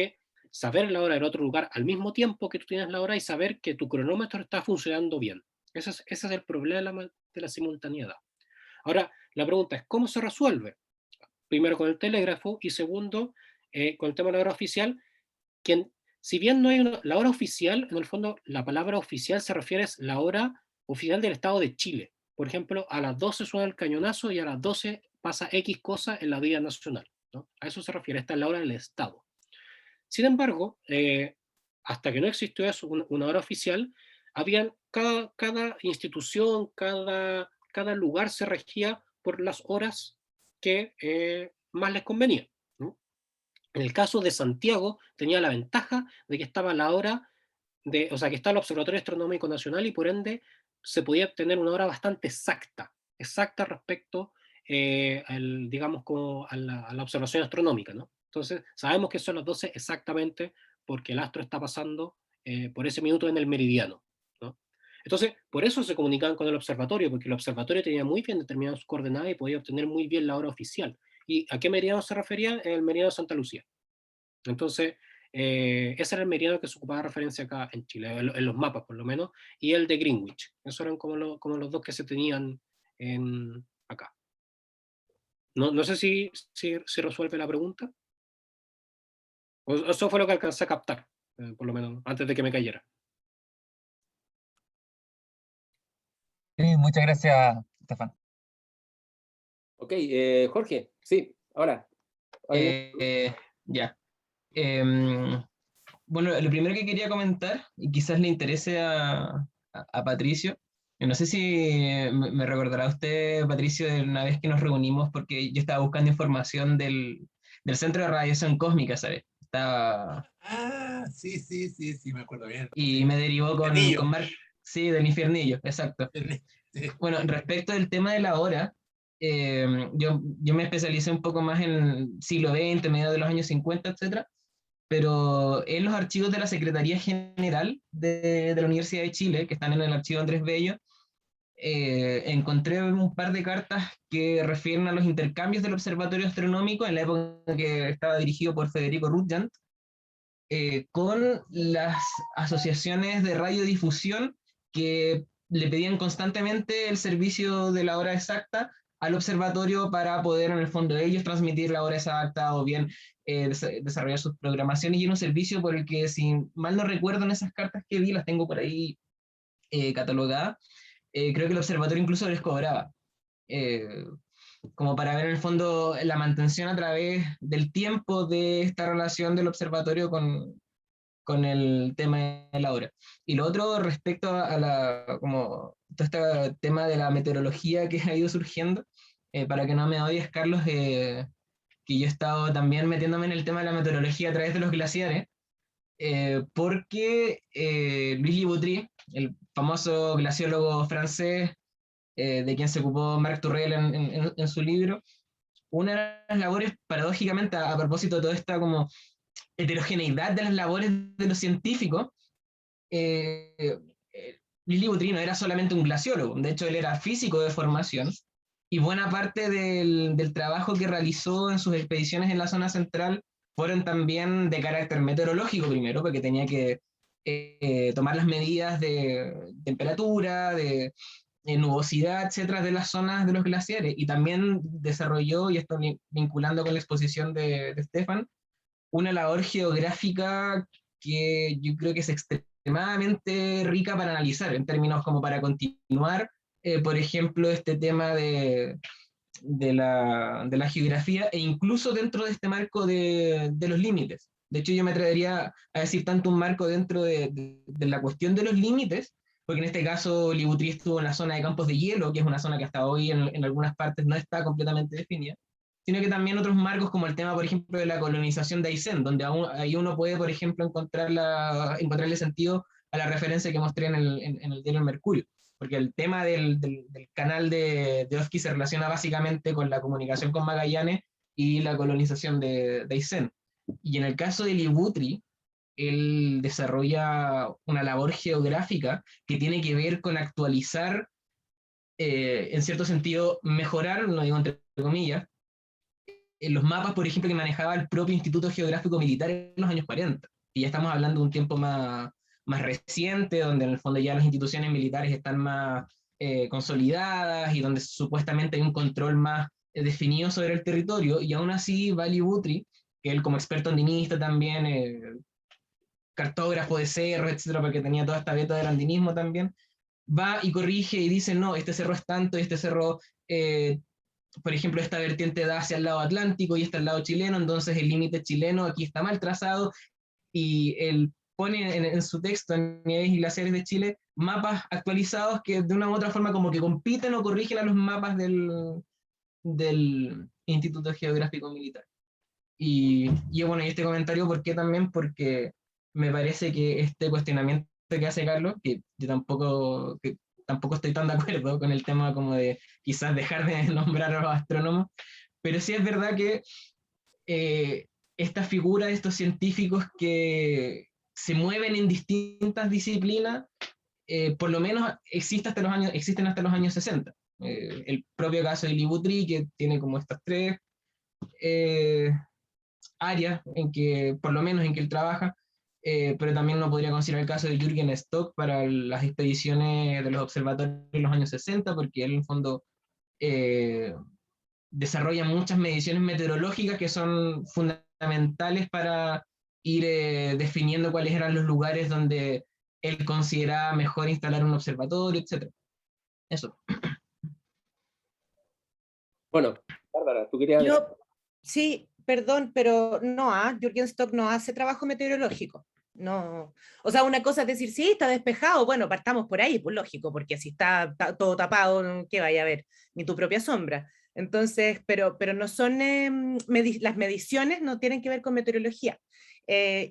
la hora del otro lugar al mismo tiempo que tú tienes la hora, y saber que tu cronómetro está funcionando bien. Ese es el problema de la simultaneidad. Ahora, la pregunta es, ¿cómo se resuelve? Primero con el telégrafo, y segundo, con el tema de la hora oficial, que si bien no hay la hora oficial, en el fondo la palabra oficial se refiere a la hora oficial del Estado de Chile. Por ejemplo, a las 12 suena el cañonazo y a las 12 pasa X cosa en la vida nacional, ¿no? A eso se refiere, esta es la hora del Estado. Sin embargo, hasta que no existió eso, una hora oficial, cada institución, cada lugar se regía por las horas que más les convenía, ¿no? En el caso de Santiago, tenía la ventaja de que estaba la hora o sea, que está el Observatorio Astronómico Nacional, y por ende se podía obtener una hora bastante exacta respecto digamos, como a la observación astronómica, ¿no? Entonces, sabemos que son las 12 exactamente porque el astro está pasando por ese minuto en el meridiano, ¿no? Entonces, por eso se comunicaban con el observatorio, porque el observatorio tenía muy bien determinadas sus coordenadas y podía obtener muy bien la hora oficial. ¿Y a qué meridiano se refería? El meridiano de Santa Lucía. Entonces, ese era el meridiano que se ocupaba de referencia acá en Chile, en los mapas por lo menos, y el de Greenwich. Esos eran como los dos que se tenían acá. No sé si resuelve la pregunta. Eso fue lo que alcancé a captar, por lo menos, antes de que me cayera. Sí, muchas gracias, Estefan. Ok, Jorge, sí, ahora. Ya. Bueno, lo primero que quería comentar, y quizás le interese a Patricio, no sé si me recordará usted, Patricio, de una vez que nos reunimos, porque yo estaba buscando información del Centro de Radiación Cósmica, ¿sabes? Sí, me acuerdo bien. Y Sí. me derivó con Mark, sí, del infiernillo, exacto. Sí. Bueno, respecto del tema de la hora, yo me especialicé un poco más en siglo XX, mediados de los años 50, etcétera, pero en los archivos de la Secretaría General de la Universidad de Chile, que están en el archivo Andrés Bello, encontré un par de cartas que refieren a los intercambios del Observatorio Astronómico en la época que estaba dirigido por Federico Rutjant, con las asociaciones de radiodifusión que le pedían constantemente el servicio de la hora exacta al observatorio para poder en el fondo ellos transmitir la hora exacta o bien desarrollar sus programaciones, y un servicio por el que, si mal no recuerdo, en esas cartas que vi, las tengo por ahí catalogadas, creo que el observatorio incluso les cobraba. Como para ver en el fondo la mantención a través del tiempo de esta relación del observatorio con el tema de la hora. Y lo otro respecto a como todo este tema de la meteorología que ha ido surgiendo, para que no me odies, Carlos, que yo he estado también metiéndome en el tema de la meteorología a través de los glaciares, porque Louis Liboutry, el famoso glaciólogo francés, de quien se ocupó Marc Turrell en su libro, una de las labores, paradójicamente, a propósito de toda esta como heterogeneidad de las labores de los científicos, Lili Boutry no era solamente un glaciólogo, de hecho él era físico de formación, y buena parte del trabajo que realizó en sus expediciones en la zona central fueron también de carácter meteorológico primero, porque tenía que tomar las medidas de temperatura, de nubosidad, etcétera, de las zonas de los glaciares, y también desarrolló, y esto vinculando con la exposición de Stefan, una labor geográfica que yo creo que es extremadamente rica para analizar, en términos como para continuar, por ejemplo, este tema la geografía, e incluso dentro de este marco de los límites. De hecho, yo me atrevería a decir tanto un marco dentro de la cuestión de los límites, porque en este caso Libutrí estuvo en la zona de campos de hielo, que es una zona que hasta hoy en algunas partes no está completamente definida, sino que también otros marcos como el tema, por ejemplo, de la colonización de Aysén, donde ahí uno puede, por ejemplo, encontrarle sentido a la referencia que mostré en el diario El Mercurio, porque el tema del canal de Oski se relaciona básicamente con la comunicación con Magallanes y la colonización de Aysén. Y en el caso de Libutrí, él desarrolla una labor geográfica que tiene que ver con actualizar, en cierto sentido, mejorar, no digo entre comillas, en los mapas, por ejemplo, que manejaba el propio Instituto Geográfico Militar en los años 40. Y ya estamos hablando de un tiempo más reciente, donde en el fondo ya las instituciones militares están más consolidadas y donde supuestamente hay un control más definido sobre el territorio, y aún así Vali Butri, que él como experto andinista también, cartógrafo de cerros, etcétera, porque tenía toda esta beta del andinismo también, va y corrige y dice, no, este cerro es tanto, y este cerro, por ejemplo, esta vertiente da hacia el lado atlántico y este al lado chileno, entonces el límite chileno aquí está mal trazado, y él pone en su texto, en Nieves y Glaciares de Chile, mapas actualizados que de una u otra forma como que compiten o corrigen a los mapas del Instituto Geográfico Militar. Y bueno, y este comentario, ¿por qué también? Porque me parece que este cuestionamiento que hace Carlos, que yo tampoco estoy tan de acuerdo con el tema como de quizás dejar de nombrar a los astrónomos, pero sí es verdad que esta figura de estos científicos que se mueven en distintas disciplinas, por lo menos existen hasta los años 60. El propio caso de Libutrí, que tiene como estas tres áreas en que, por lo menos en que él trabaja, pero también uno podría considerar el caso de Jürgen Stock para las expediciones de los observatorios en los años 60, porque él en el fondo desarrolla muchas mediciones meteorológicas que son fundamentales para ir definiendo cuáles eran los lugares donde él consideraba mejor instalar un observatorio, etc. Eso. Bueno, Bárbara, tú querías... Sí, perdón, pero no, Jürgen Stock no hace trabajo meteorológico. No, o sea, una cosa es decir, sí, está despejado, bueno, partamos por ahí, pues lógico, porque si está todo tapado, ¿qué vaya a ver? Ni tu propia sombra. Entonces, pero no son, las mediciones no tienen que ver con meteorología,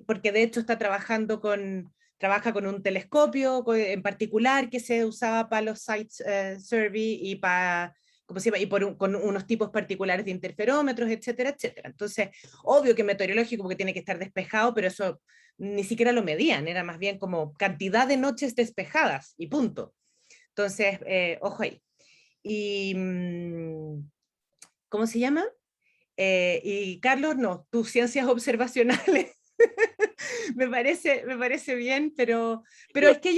porque de hecho trabaja con un telescopio en particular que se usaba para los site survey y para... ¿cómo se llama? Y con unos tipos particulares de interferómetros, etcétera, etcétera. Entonces, obvio que meteorológico porque tiene que estar despejado, pero eso ni siquiera lo medían, era más bien como cantidad de noches despejadas y punto. Entonces, ojo ahí. Y, ¿cómo se llama? Y Carlos, no, tus ciencias observacionales. me parece bien, pero es que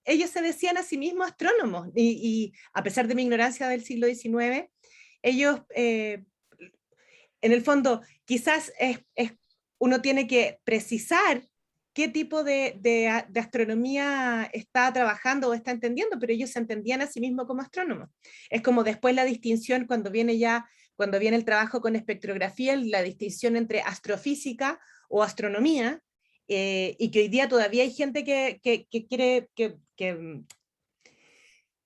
ellos se decían a sí mismos astrónomos, y a pesar de mi ignorancia del siglo XIX, ellos, en el fondo, quizás uno tiene que precisar qué tipo de astronomía está trabajando o está entendiendo, pero ellos se entendían a sí mismos como astrónomos. Es como después la distinción cuando viene el trabajo con espectrografía, la distinción entre astrofísica o astronomía, y que hoy día todavía hay gente que quiere, que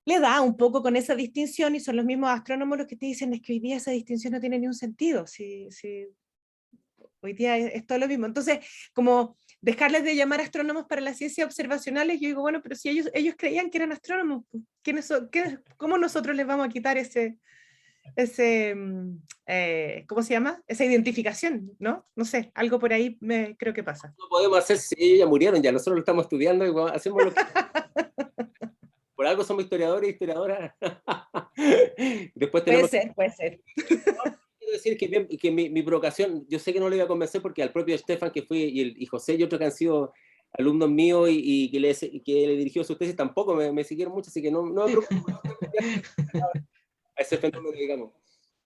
le da un poco con esa distinción, y son los mismos astrónomos los que te dicen es que hoy día esa distinción no tiene ni un sentido, si hoy día es todo lo mismo. Entonces, como dejarles de llamar astrónomos para las ciencias observacionales, yo digo, bueno, pero si ellos creían que eran astrónomos, ¿cómo nosotros les vamos a quitar ¿cómo se llama? Esa identificación, ¿no? No sé, algo por ahí creo que pasa. No podemos hacer si ellos ya murieron, ya nosotros lo estamos estudiando y hacemos lo que... Por algo somos historiadores y historiadoras. Después tenemos... Puede ser. Quiero decir que mi provocación, yo sé que no le iba a convencer porque al propio Estefan que fui y José y otros que han sido alumnos míos y que le dirigió sus tesis tampoco me siguieron mucho, así que no me preocupo a ese fenómeno, digamos.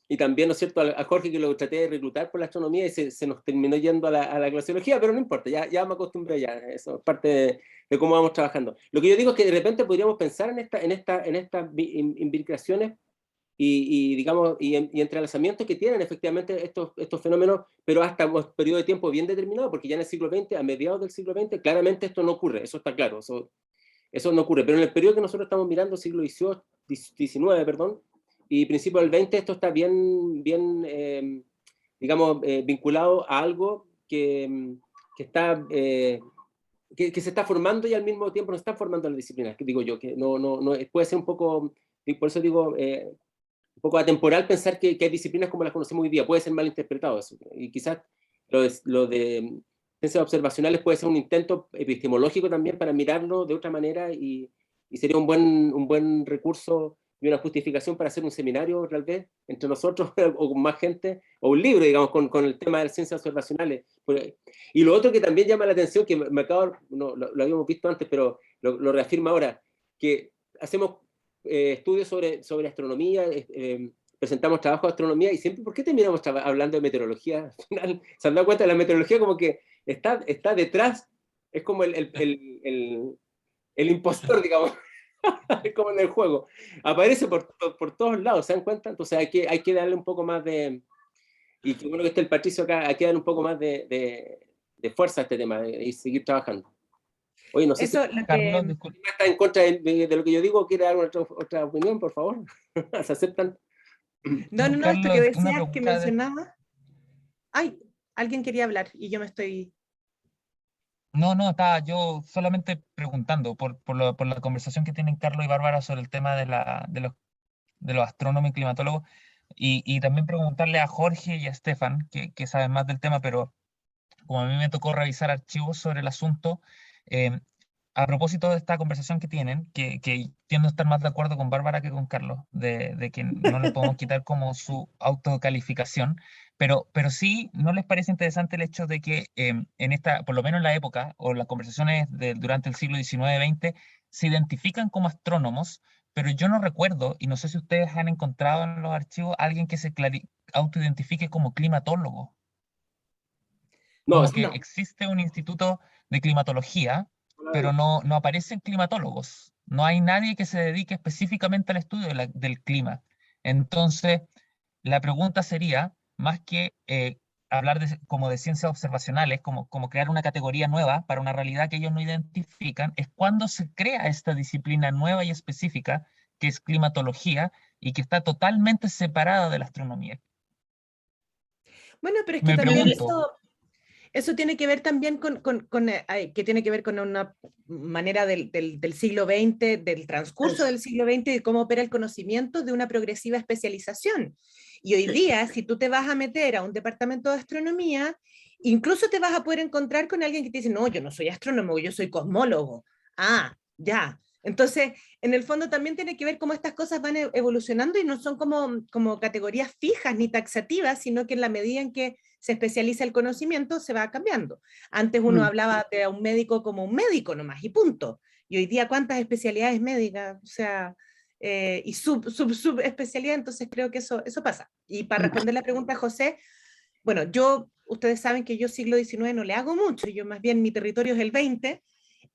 Y también, ¿no es cierto?, a Jorge, que lo traté de reclutar por la astronomía y se nos terminó yendo a la glaciología, pero no importa, ya me acostumbré ya, eso es parte de cómo vamos trabajando. Lo que yo digo es que de repente podríamos pensar en estas imbricaciones digamos, y entrelazamientos que tienen efectivamente estos fenómenos, pero hasta un periodo de tiempo bien determinado, porque ya en el siglo XX, a mediados del siglo XX, claramente esto no ocurre, eso está claro, eso no ocurre, pero en el periodo que nosotros estamos mirando, siglo XIX, perdón, y principio del XX, esto está bien digamos, vinculado a algo que está... que se está formando y al mismo tiempo no está formando las disciplinas, que digo yo, que no puede ser un poco, por eso digo, un poco atemporal pensar que hay disciplinas como las conocemos hoy día, puede ser mal interpretado eso, y quizás lo de ciencias observacionales puede ser un intento epistemológico también para mirarlo de otra manera, y sería un buen recurso y una justificación para hacer un seminario, tal vez, entre nosotros o con más gente, o un libro, digamos, con el tema de las ciencias observacionales. Y lo otro que también llama la atención, que lo habíamos visto antes, pero lo reafirma ahora, que hacemos estudios sobre astronomía, presentamos trabajos de astronomía, y siempre, ¿por qué terminamos hablando de meteorología? Al final, ¿se han dado cuenta? La meteorología como que está detrás, es como el impostor, digamos. Como en el juego, aparece por todos lados, ¿se dan cuenta? Entonces hay que darle un poco más de, y qué bueno que esté el Patricio acá, hay que darle un poco más de fuerza a este tema, y seguir trabajando. Oye, no sé Eso, si lo Carlos, que, está en contra de lo que yo digo, quiere dar otra opinión, por favor. ¿Se aceptan? no, esto que Carlos, una decías, que pregunta mencionabas. Ay, alguien quería hablar y yo me estoy... No, estaba yo solamente preguntando por la conversación que tienen Carlos y Bárbara sobre el tema de los astrónomos y climatólogos, y también preguntarle a Jorge y a Estefan, que saben más del tema, pero como a mí me tocó revisar archivos sobre el asunto, eh, a propósito de esta conversación que tienen, que tiendo a estar más de acuerdo con Bárbara que con Carlos, de que no le podemos quitar como su autocalificación, pero sí, ¿no les parece interesante el hecho de que en esta, por lo menos en la época, o las conversaciones durante el siglo XIX-XX, se identifican como astrónomos, pero yo no recuerdo, y no sé si ustedes han encontrado en los archivos, alguien que se autoidentifique como climatólogo? No, Como que No. existe un instituto de climatología, pero claro. no aparecen climatólogos. No hay nadie que se dedique específicamente al estudio del clima. Entonces, la pregunta sería, más que hablar como de ciencias observacionales, como crear una categoría nueva para una realidad que ellos no identifican, es cuando se crea esta disciplina nueva y específica, que es climatología, y que está totalmente separada de la astronomía. Bueno, pero es que Me también pregunto. eso tiene que ver también que tiene que ver con una manera del siglo XX, del transcurso del siglo XX, de cómo opera el conocimiento de una progresiva especialización. Y hoy día, si tú te vas a meter a un departamento de astronomía, incluso te vas a poder encontrar con alguien que te dice, no, yo no soy astrónomo, yo soy cosmólogo. Ah, ya. Entonces, en el fondo también tiene que ver cómo estas cosas van evolucionando y no son como categorías fijas ni taxativas, sino que en la medida en que se especializa el conocimiento, se va cambiando. Antes uno hablaba de un médico como un médico nomás, y punto. Y hoy día, ¿cuántas especialidades médicas? O sea, y subespecialidad, entonces creo que eso pasa. Y para responder la pregunta a José, bueno, ustedes saben que yo siglo XIX no le hago mucho, yo más bien mi territorio es el XX,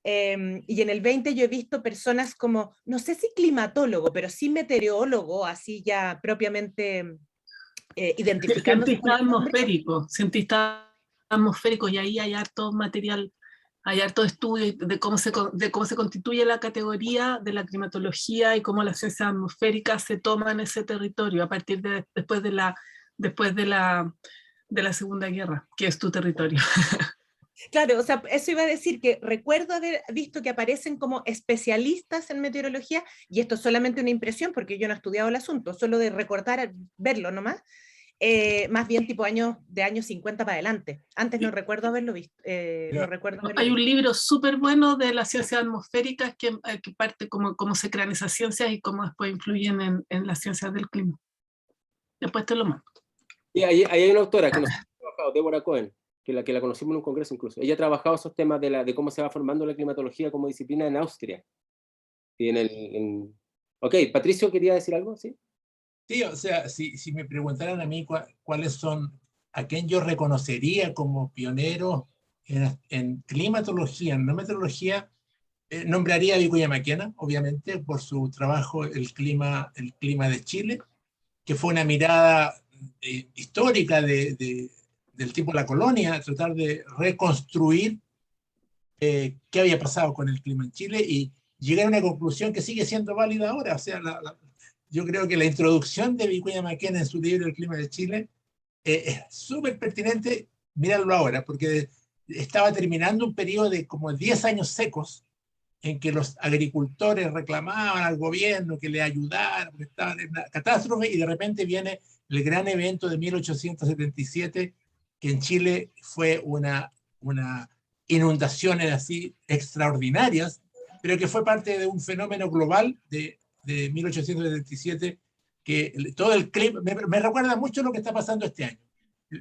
y en el 20 yo he visto personas como, no sé si climatólogo, pero sí meteorólogo, así ya propiamente identificándose con el nombre. Cientistas atmosféricos, y ahí hay harto material, hay harto estudio de cómo se constituye la categoría de la climatología y cómo las ciencias atmosféricas se toman ese territorio a partir de después de la Segunda Guerra, que es tu territorio. Claro, o sea, eso iba a decir que recuerdo haber visto que aparecen como especialistas en meteorología, y esto es solamente una impresión porque yo no he estudiado el asunto, solo de recordar, verlo nomás, más bien tipo de años 50 para adelante. Antes no recuerdo haberlo visto. No recuerdo haberlo Hay un visto. libro súper bueno de las ciencias atmosféricas que parte cómo se crean esas ciencias y cómo después influyen en las ciencias del clima. Después te lo mando. Y ahí hay una autora que nos ha trabajado, Deborah Cohen, que la conocimos en un congreso incluso. Ella ha trabajado esos temas de cómo se va formando la climatología como disciplina en Austria. Y Ok, Patricio, ¿quería decir algo? ¿Sí? Sí, o sea, si me preguntaran a mí cuáles son, a quién yo reconocería como pionero en climatología, en no meteorología, nombraría a Vicuña Maquena, obviamente, por su trabajo el clima de Chile, que fue una mirada histórica del tiempo de la colonia, tratar de reconstruir qué había pasado con el clima en Chile y llegar a una conclusión que sigue siendo válida ahora. O sea, yo creo que la introducción de Vicuña Maquena en su libro El clima de Chile es súper pertinente mirarlo ahora, porque estaba terminando un periodo de como 10 años secos en que los agricultores reclamaban al gobierno que le ayudara, porque estaban en una catástrofe, y de repente viene el gran evento de 1877, que en Chile fue una inundaciones así extraordinarias, pero que fue parte de un fenómeno global de 1877, que todo el clima, me recuerda mucho lo que está pasando este año.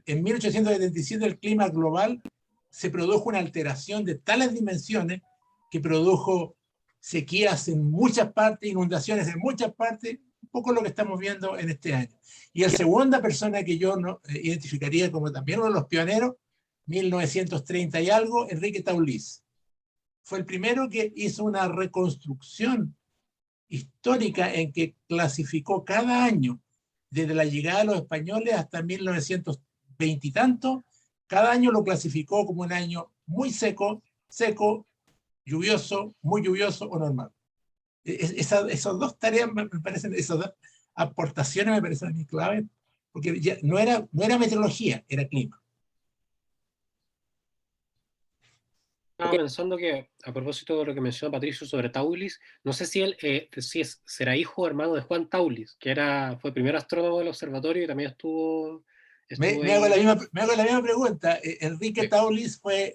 En 1877 el clima global se produjo una alteración de tales dimensiones que produjo sequías en muchas partes, inundaciones en muchas partes, un poco lo que estamos viendo en este año. Y la segunda persona que yo identificaría como también uno de los pioneros, 1930 y algo, Enrique Taulis. Fue el primero que hizo una reconstrucción histórica en que clasificó cada año, desde la llegada de los españoles hasta 1920 y tanto, cada año lo clasificó como un año muy seco, lluvioso, muy lluvioso o normal. Esas dos tareas me parecen, esas dos aportaciones me parecen a mí clave, porque ya no era meteorología, era clima. Estaba pensando que, a propósito de lo que mencionó Patricio sobre Taulis, no sé si él será hijo o hermano de Juan Taulis, que fue primer astrónomo del observatorio y también estuvo me hago la misma pregunta. Enrique Taulis fue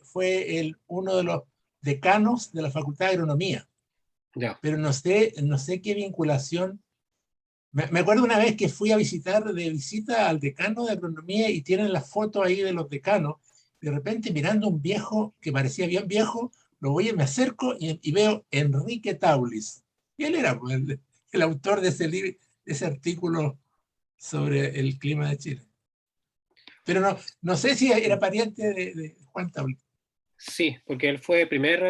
uno de los decanos de la Facultad de Agronomía, pero no sé qué vinculación. Me acuerdo una vez que fui a de visita al decano de Agronomía y tienen las fotos ahí de los decanos. De repente mirando un viejo que parecía bien viejo, lo voy y me acerco y veo Enrique Taulis. Y él era pues, el autor de ese artículo sobre el clima de Chile. Pero no sé si era pariente de Juan Taulis. Sí, porque él fue primer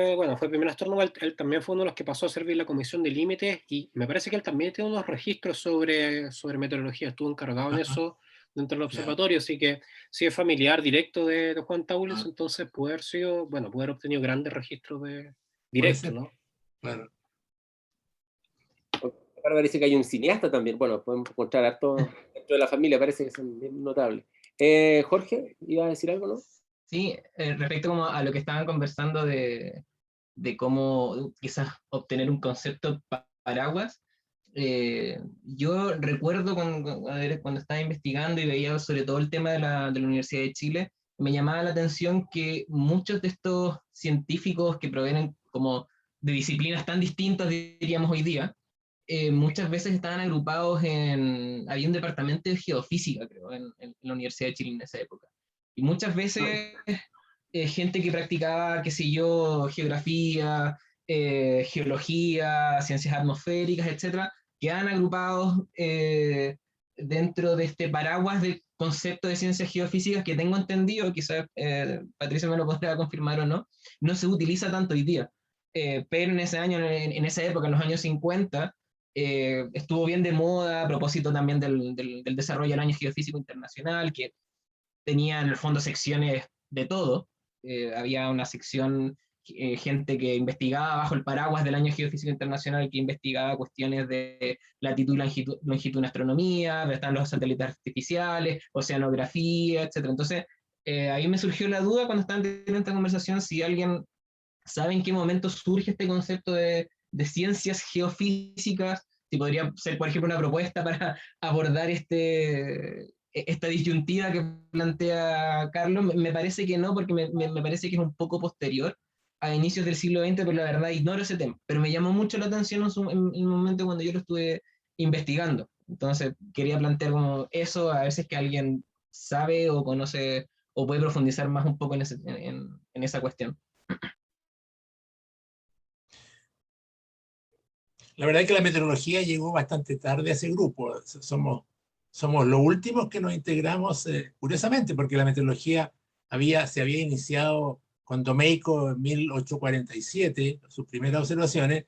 astrónomo, él también fue uno de los que pasó a servir la comisión de límites y me parece que él también tiene unos registros sobre meteorología, estuvo encargado en eso dentro del observatorio, así que si es familiar directo de Juan Taulis, entonces puede haber sido, puede haber obtenido grandes registros directos, ¿no? Claro. Ahora parece que hay un cineasta también, bueno, podemos encontrar harto dentro de la familia, parece que son bien notables. Jorge, ¿iba a decir algo, no? Sí, respecto como a lo que estaban conversando de cómo quizás obtener un concepto paraguas, yo recuerdo cuando estaba investigando y veía sobre todo el tema de la Universidad de Chile, me llamaba la atención que muchos de estos científicos que provienen como de disciplinas tan distintas, diríamos hoy día, muchas veces estaban agrupados había un departamento de geofísica, creo, en la Universidad de Chile en esa época. Y muchas veces gente que practicaba, qué sé yo, geografía, geología, ciencias atmosféricas, etcétera, quedan agrupados dentro de este paraguas de concepto de ciencias geofísicas que tengo entendido, quizás Patricia me lo podrá confirmar o no, no se utiliza tanto hoy día. Pero en ese año, en esa época, en los años 50, estuvo bien de moda a propósito también del desarrollo del Año Geofísico Internacional, que tenía en el fondo secciones de todo. Había una sección, gente que investigaba bajo el paraguas del Año Geofísico Internacional, que investigaba cuestiones de latitud y longitud en astronomía, están los satélites artificiales, oceanografía, etc. Entonces, ahí me surgió la duda cuando estaban teniendo esta conversación, si alguien sabe en qué momento surge este concepto de ciencias geofísicas, si podría ser, por ejemplo, una propuesta para abordar esta disyuntiva que plantea Carlos. Me parece que no, porque me parece que es un poco posterior a inicios del siglo XX, pero la verdad ignoro ese tema. Pero me llamó mucho la atención en el momento cuando yo lo estuve investigando. Entonces quería plantear como eso, a veces que alguien sabe o conoce o puede profundizar más un poco en esa cuestión. La verdad es que la meteorología llegó bastante tarde a ese grupo. Somos los últimos que nos integramos, curiosamente, porque la meteorología se había iniciado con Domeyko en 1847, sus primeras observaciones,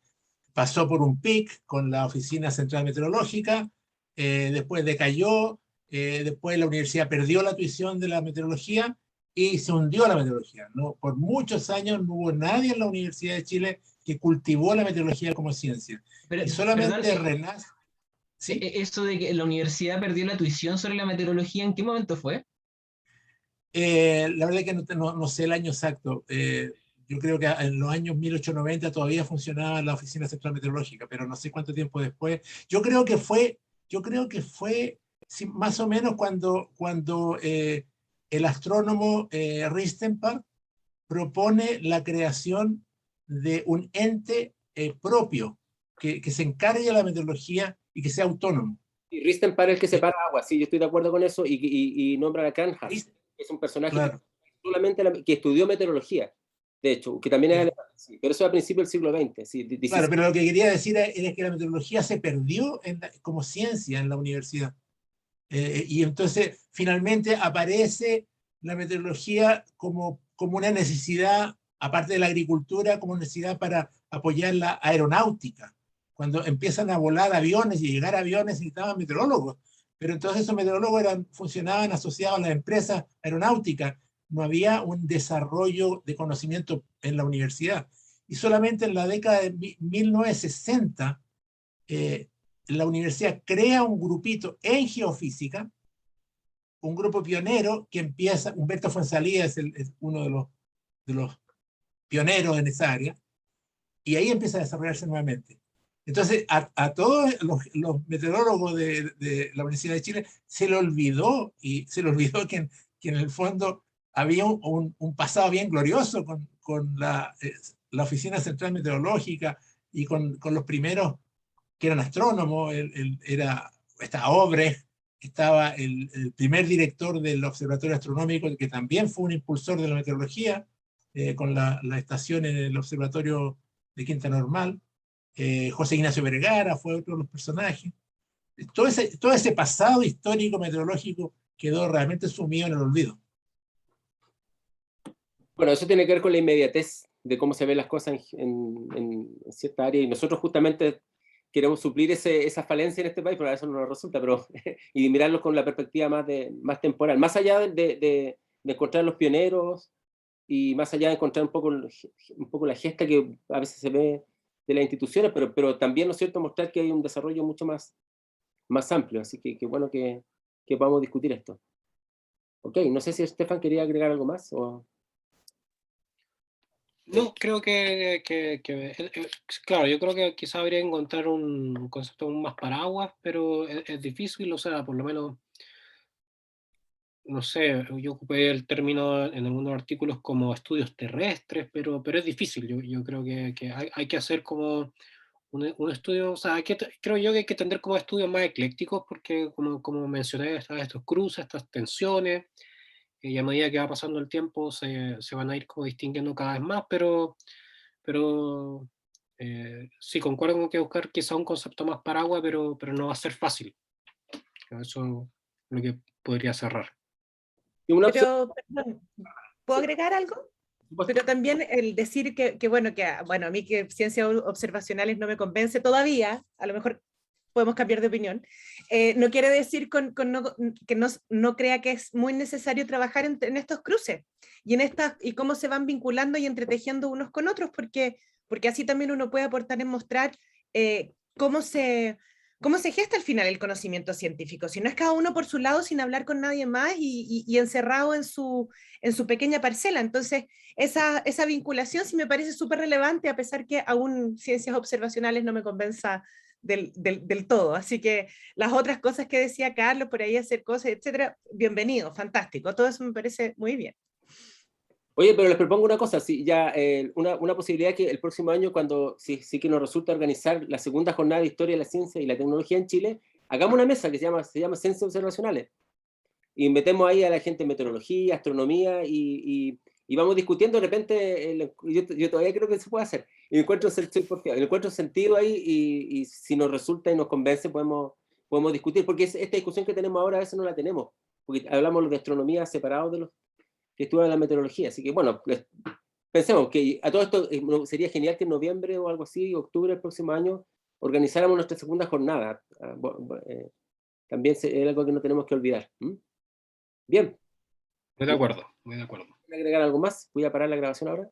pasó por un pic con la Oficina Central Meteorológica, después decayó, después la universidad perdió la tuición de la meteorología y se hundió la meteorología, ¿no? Por muchos años no hubo nadie en la Universidad de Chile que cultivó la meteorología como ciencia. Pero, Y solamente perdón, renace... ¿Sí? eso de que la universidad perdió la tuición sobre la meteorología, ¿en qué momento fue? La verdad es que no sé el año exacto. Yo creo que en los años 1890 todavía funcionaba la Oficina Central Meteorológica, pero no sé cuánto tiempo después. Yo creo que fue sí, más o menos cuando el astrónomo Ristenpark propone la creación de un ente propio que se encargue de la meteorología y que sea autónomo. Y Ristenpark es el que separa agua, sí, yo estoy de acuerdo con eso, y nombra a Cranhas, que es un personaje Claro. que estudió meteorología, de hecho, que también es alemán, sí, pero eso es a principios del siglo XX. Sí, Claro, pero lo que quería decir era que la meteorología se perdió como ciencia en la universidad. Y entonces finalmente aparece la meteorología como una necesidad, aparte de la agricultura, como necesidad para apoyar la aeronáutica. Cuando empiezan a volar aviones y llegar aviones necesitaban meteorólogos, pero entonces esos meteorólogos funcionaban asociados a las empresas aeronáuticas. No había un desarrollo de conocimiento en la universidad. Y solamente en la década de 1960, la universidad crea un grupito en geofísica, un grupo pionero que empieza, Humberto Fuenzalía es uno de los pioneros en esa área, y ahí empieza a desarrollarse nuevamente. Entonces, a todos los meteorólogos de la Universidad de Chile se le olvidó que en el fondo había un pasado bien glorioso con la Oficina Central Meteorológica y con los primeros que eran astrónomos. Estaba Obrecht, estaba el primer director del Observatorio Astronómico, que también fue un impulsor de la meteorología, con la estación en el Observatorio de Quinta Normal. José Ignacio Vergara fue otro de los personajes. Todo ese pasado histórico meteorológico quedó realmente sumido en el olvido. Bueno, eso tiene que ver con la inmediatez de cómo se ven las cosas en cierta área, y nosotros justamente queremos suplir esa falencia en este país, pero a eso no nos resulta, y mirarlo con la perspectiva más temporal, más allá de encontrar los pioneros, y más allá de encontrar un poco la gesta que a veces se ve de las instituciones, pero también, ¿no es cierto?, mostrar que hay un desarrollo mucho más amplio, así que bueno que podamos discutir esto. Ok, no sé si Estefan quería agregar algo más, o... No, creo claro, yo creo que quizá habría que encontrar un concepto aún más paraguas, pero es difícil, o sea, por lo menos, no sé, yo ocupé el término en algunos artículos como estudios terrestres, pero es difícil. Yo creo que hay que hacer como un estudio, o sea, creo yo que hay que tener como estudios más eclécticos, porque como mencioné, estos cruces, estas tensiones, y a medida que va pasando el tiempo se van a ir como distinguiendo cada vez más, pero sí, concuerdo con que buscar quizá un concepto más paraguas, pero no va a ser fácil. Eso es lo que podría cerrar. Y una opción, Pero, perdón, ¿puedo agregar algo? por supuesto, Pero también el decir bueno, a mí que ciencias observacionales no me convence todavía, a lo mejor podemos cambiar de opinión, no quiere decir que no crea que es muy necesario trabajar en estos cruces y cómo se van vinculando y entretejiendo unos con otros, porque así también uno puede aportar en mostrar cómo se gesta al final el conocimiento científico, si no es cada uno por su lado sin hablar con nadie más y encerrado en su pequeña parcela. Entonces, esa vinculación sí me parece súper relevante, a pesar que aún ciencias observacionales no me convenza del todo. Así que las otras cosas que decía Carlos, por ahí hacer cosas, etcétera, bienvenido, fantástico. Todo eso me parece muy bien. oye, pero les propongo una cosa, si ya, una posibilidad que el próximo año, cuando sí que nos resulta organizar la segunda jornada de Historia de la Ciencia y la Tecnología en Chile, hagamos una mesa que se llama Ciencias Observacionales, y metemos ahí a la gente en meteorología, astronomía, y vamos discutiendo. De repente, yo todavía creo que se puede hacer, y encuentro sentido ahí, y si nos resulta y nos convence, podemos discutir, porque esta discusión que tenemos ahora a veces no la tenemos, porque hablamos de astronomía separados de los que estudian la meteorología. Así que bueno, pensemos que a todo esto sería genial que en noviembre o algo así, octubre del próximo año, organizáramos nuestra segunda jornada. también es algo que no tenemos que olvidar. Bien. Muy de acuerdo, muy de acuerdo. ¿Quieren agregar algo más? Voy a parar la grabación ahora.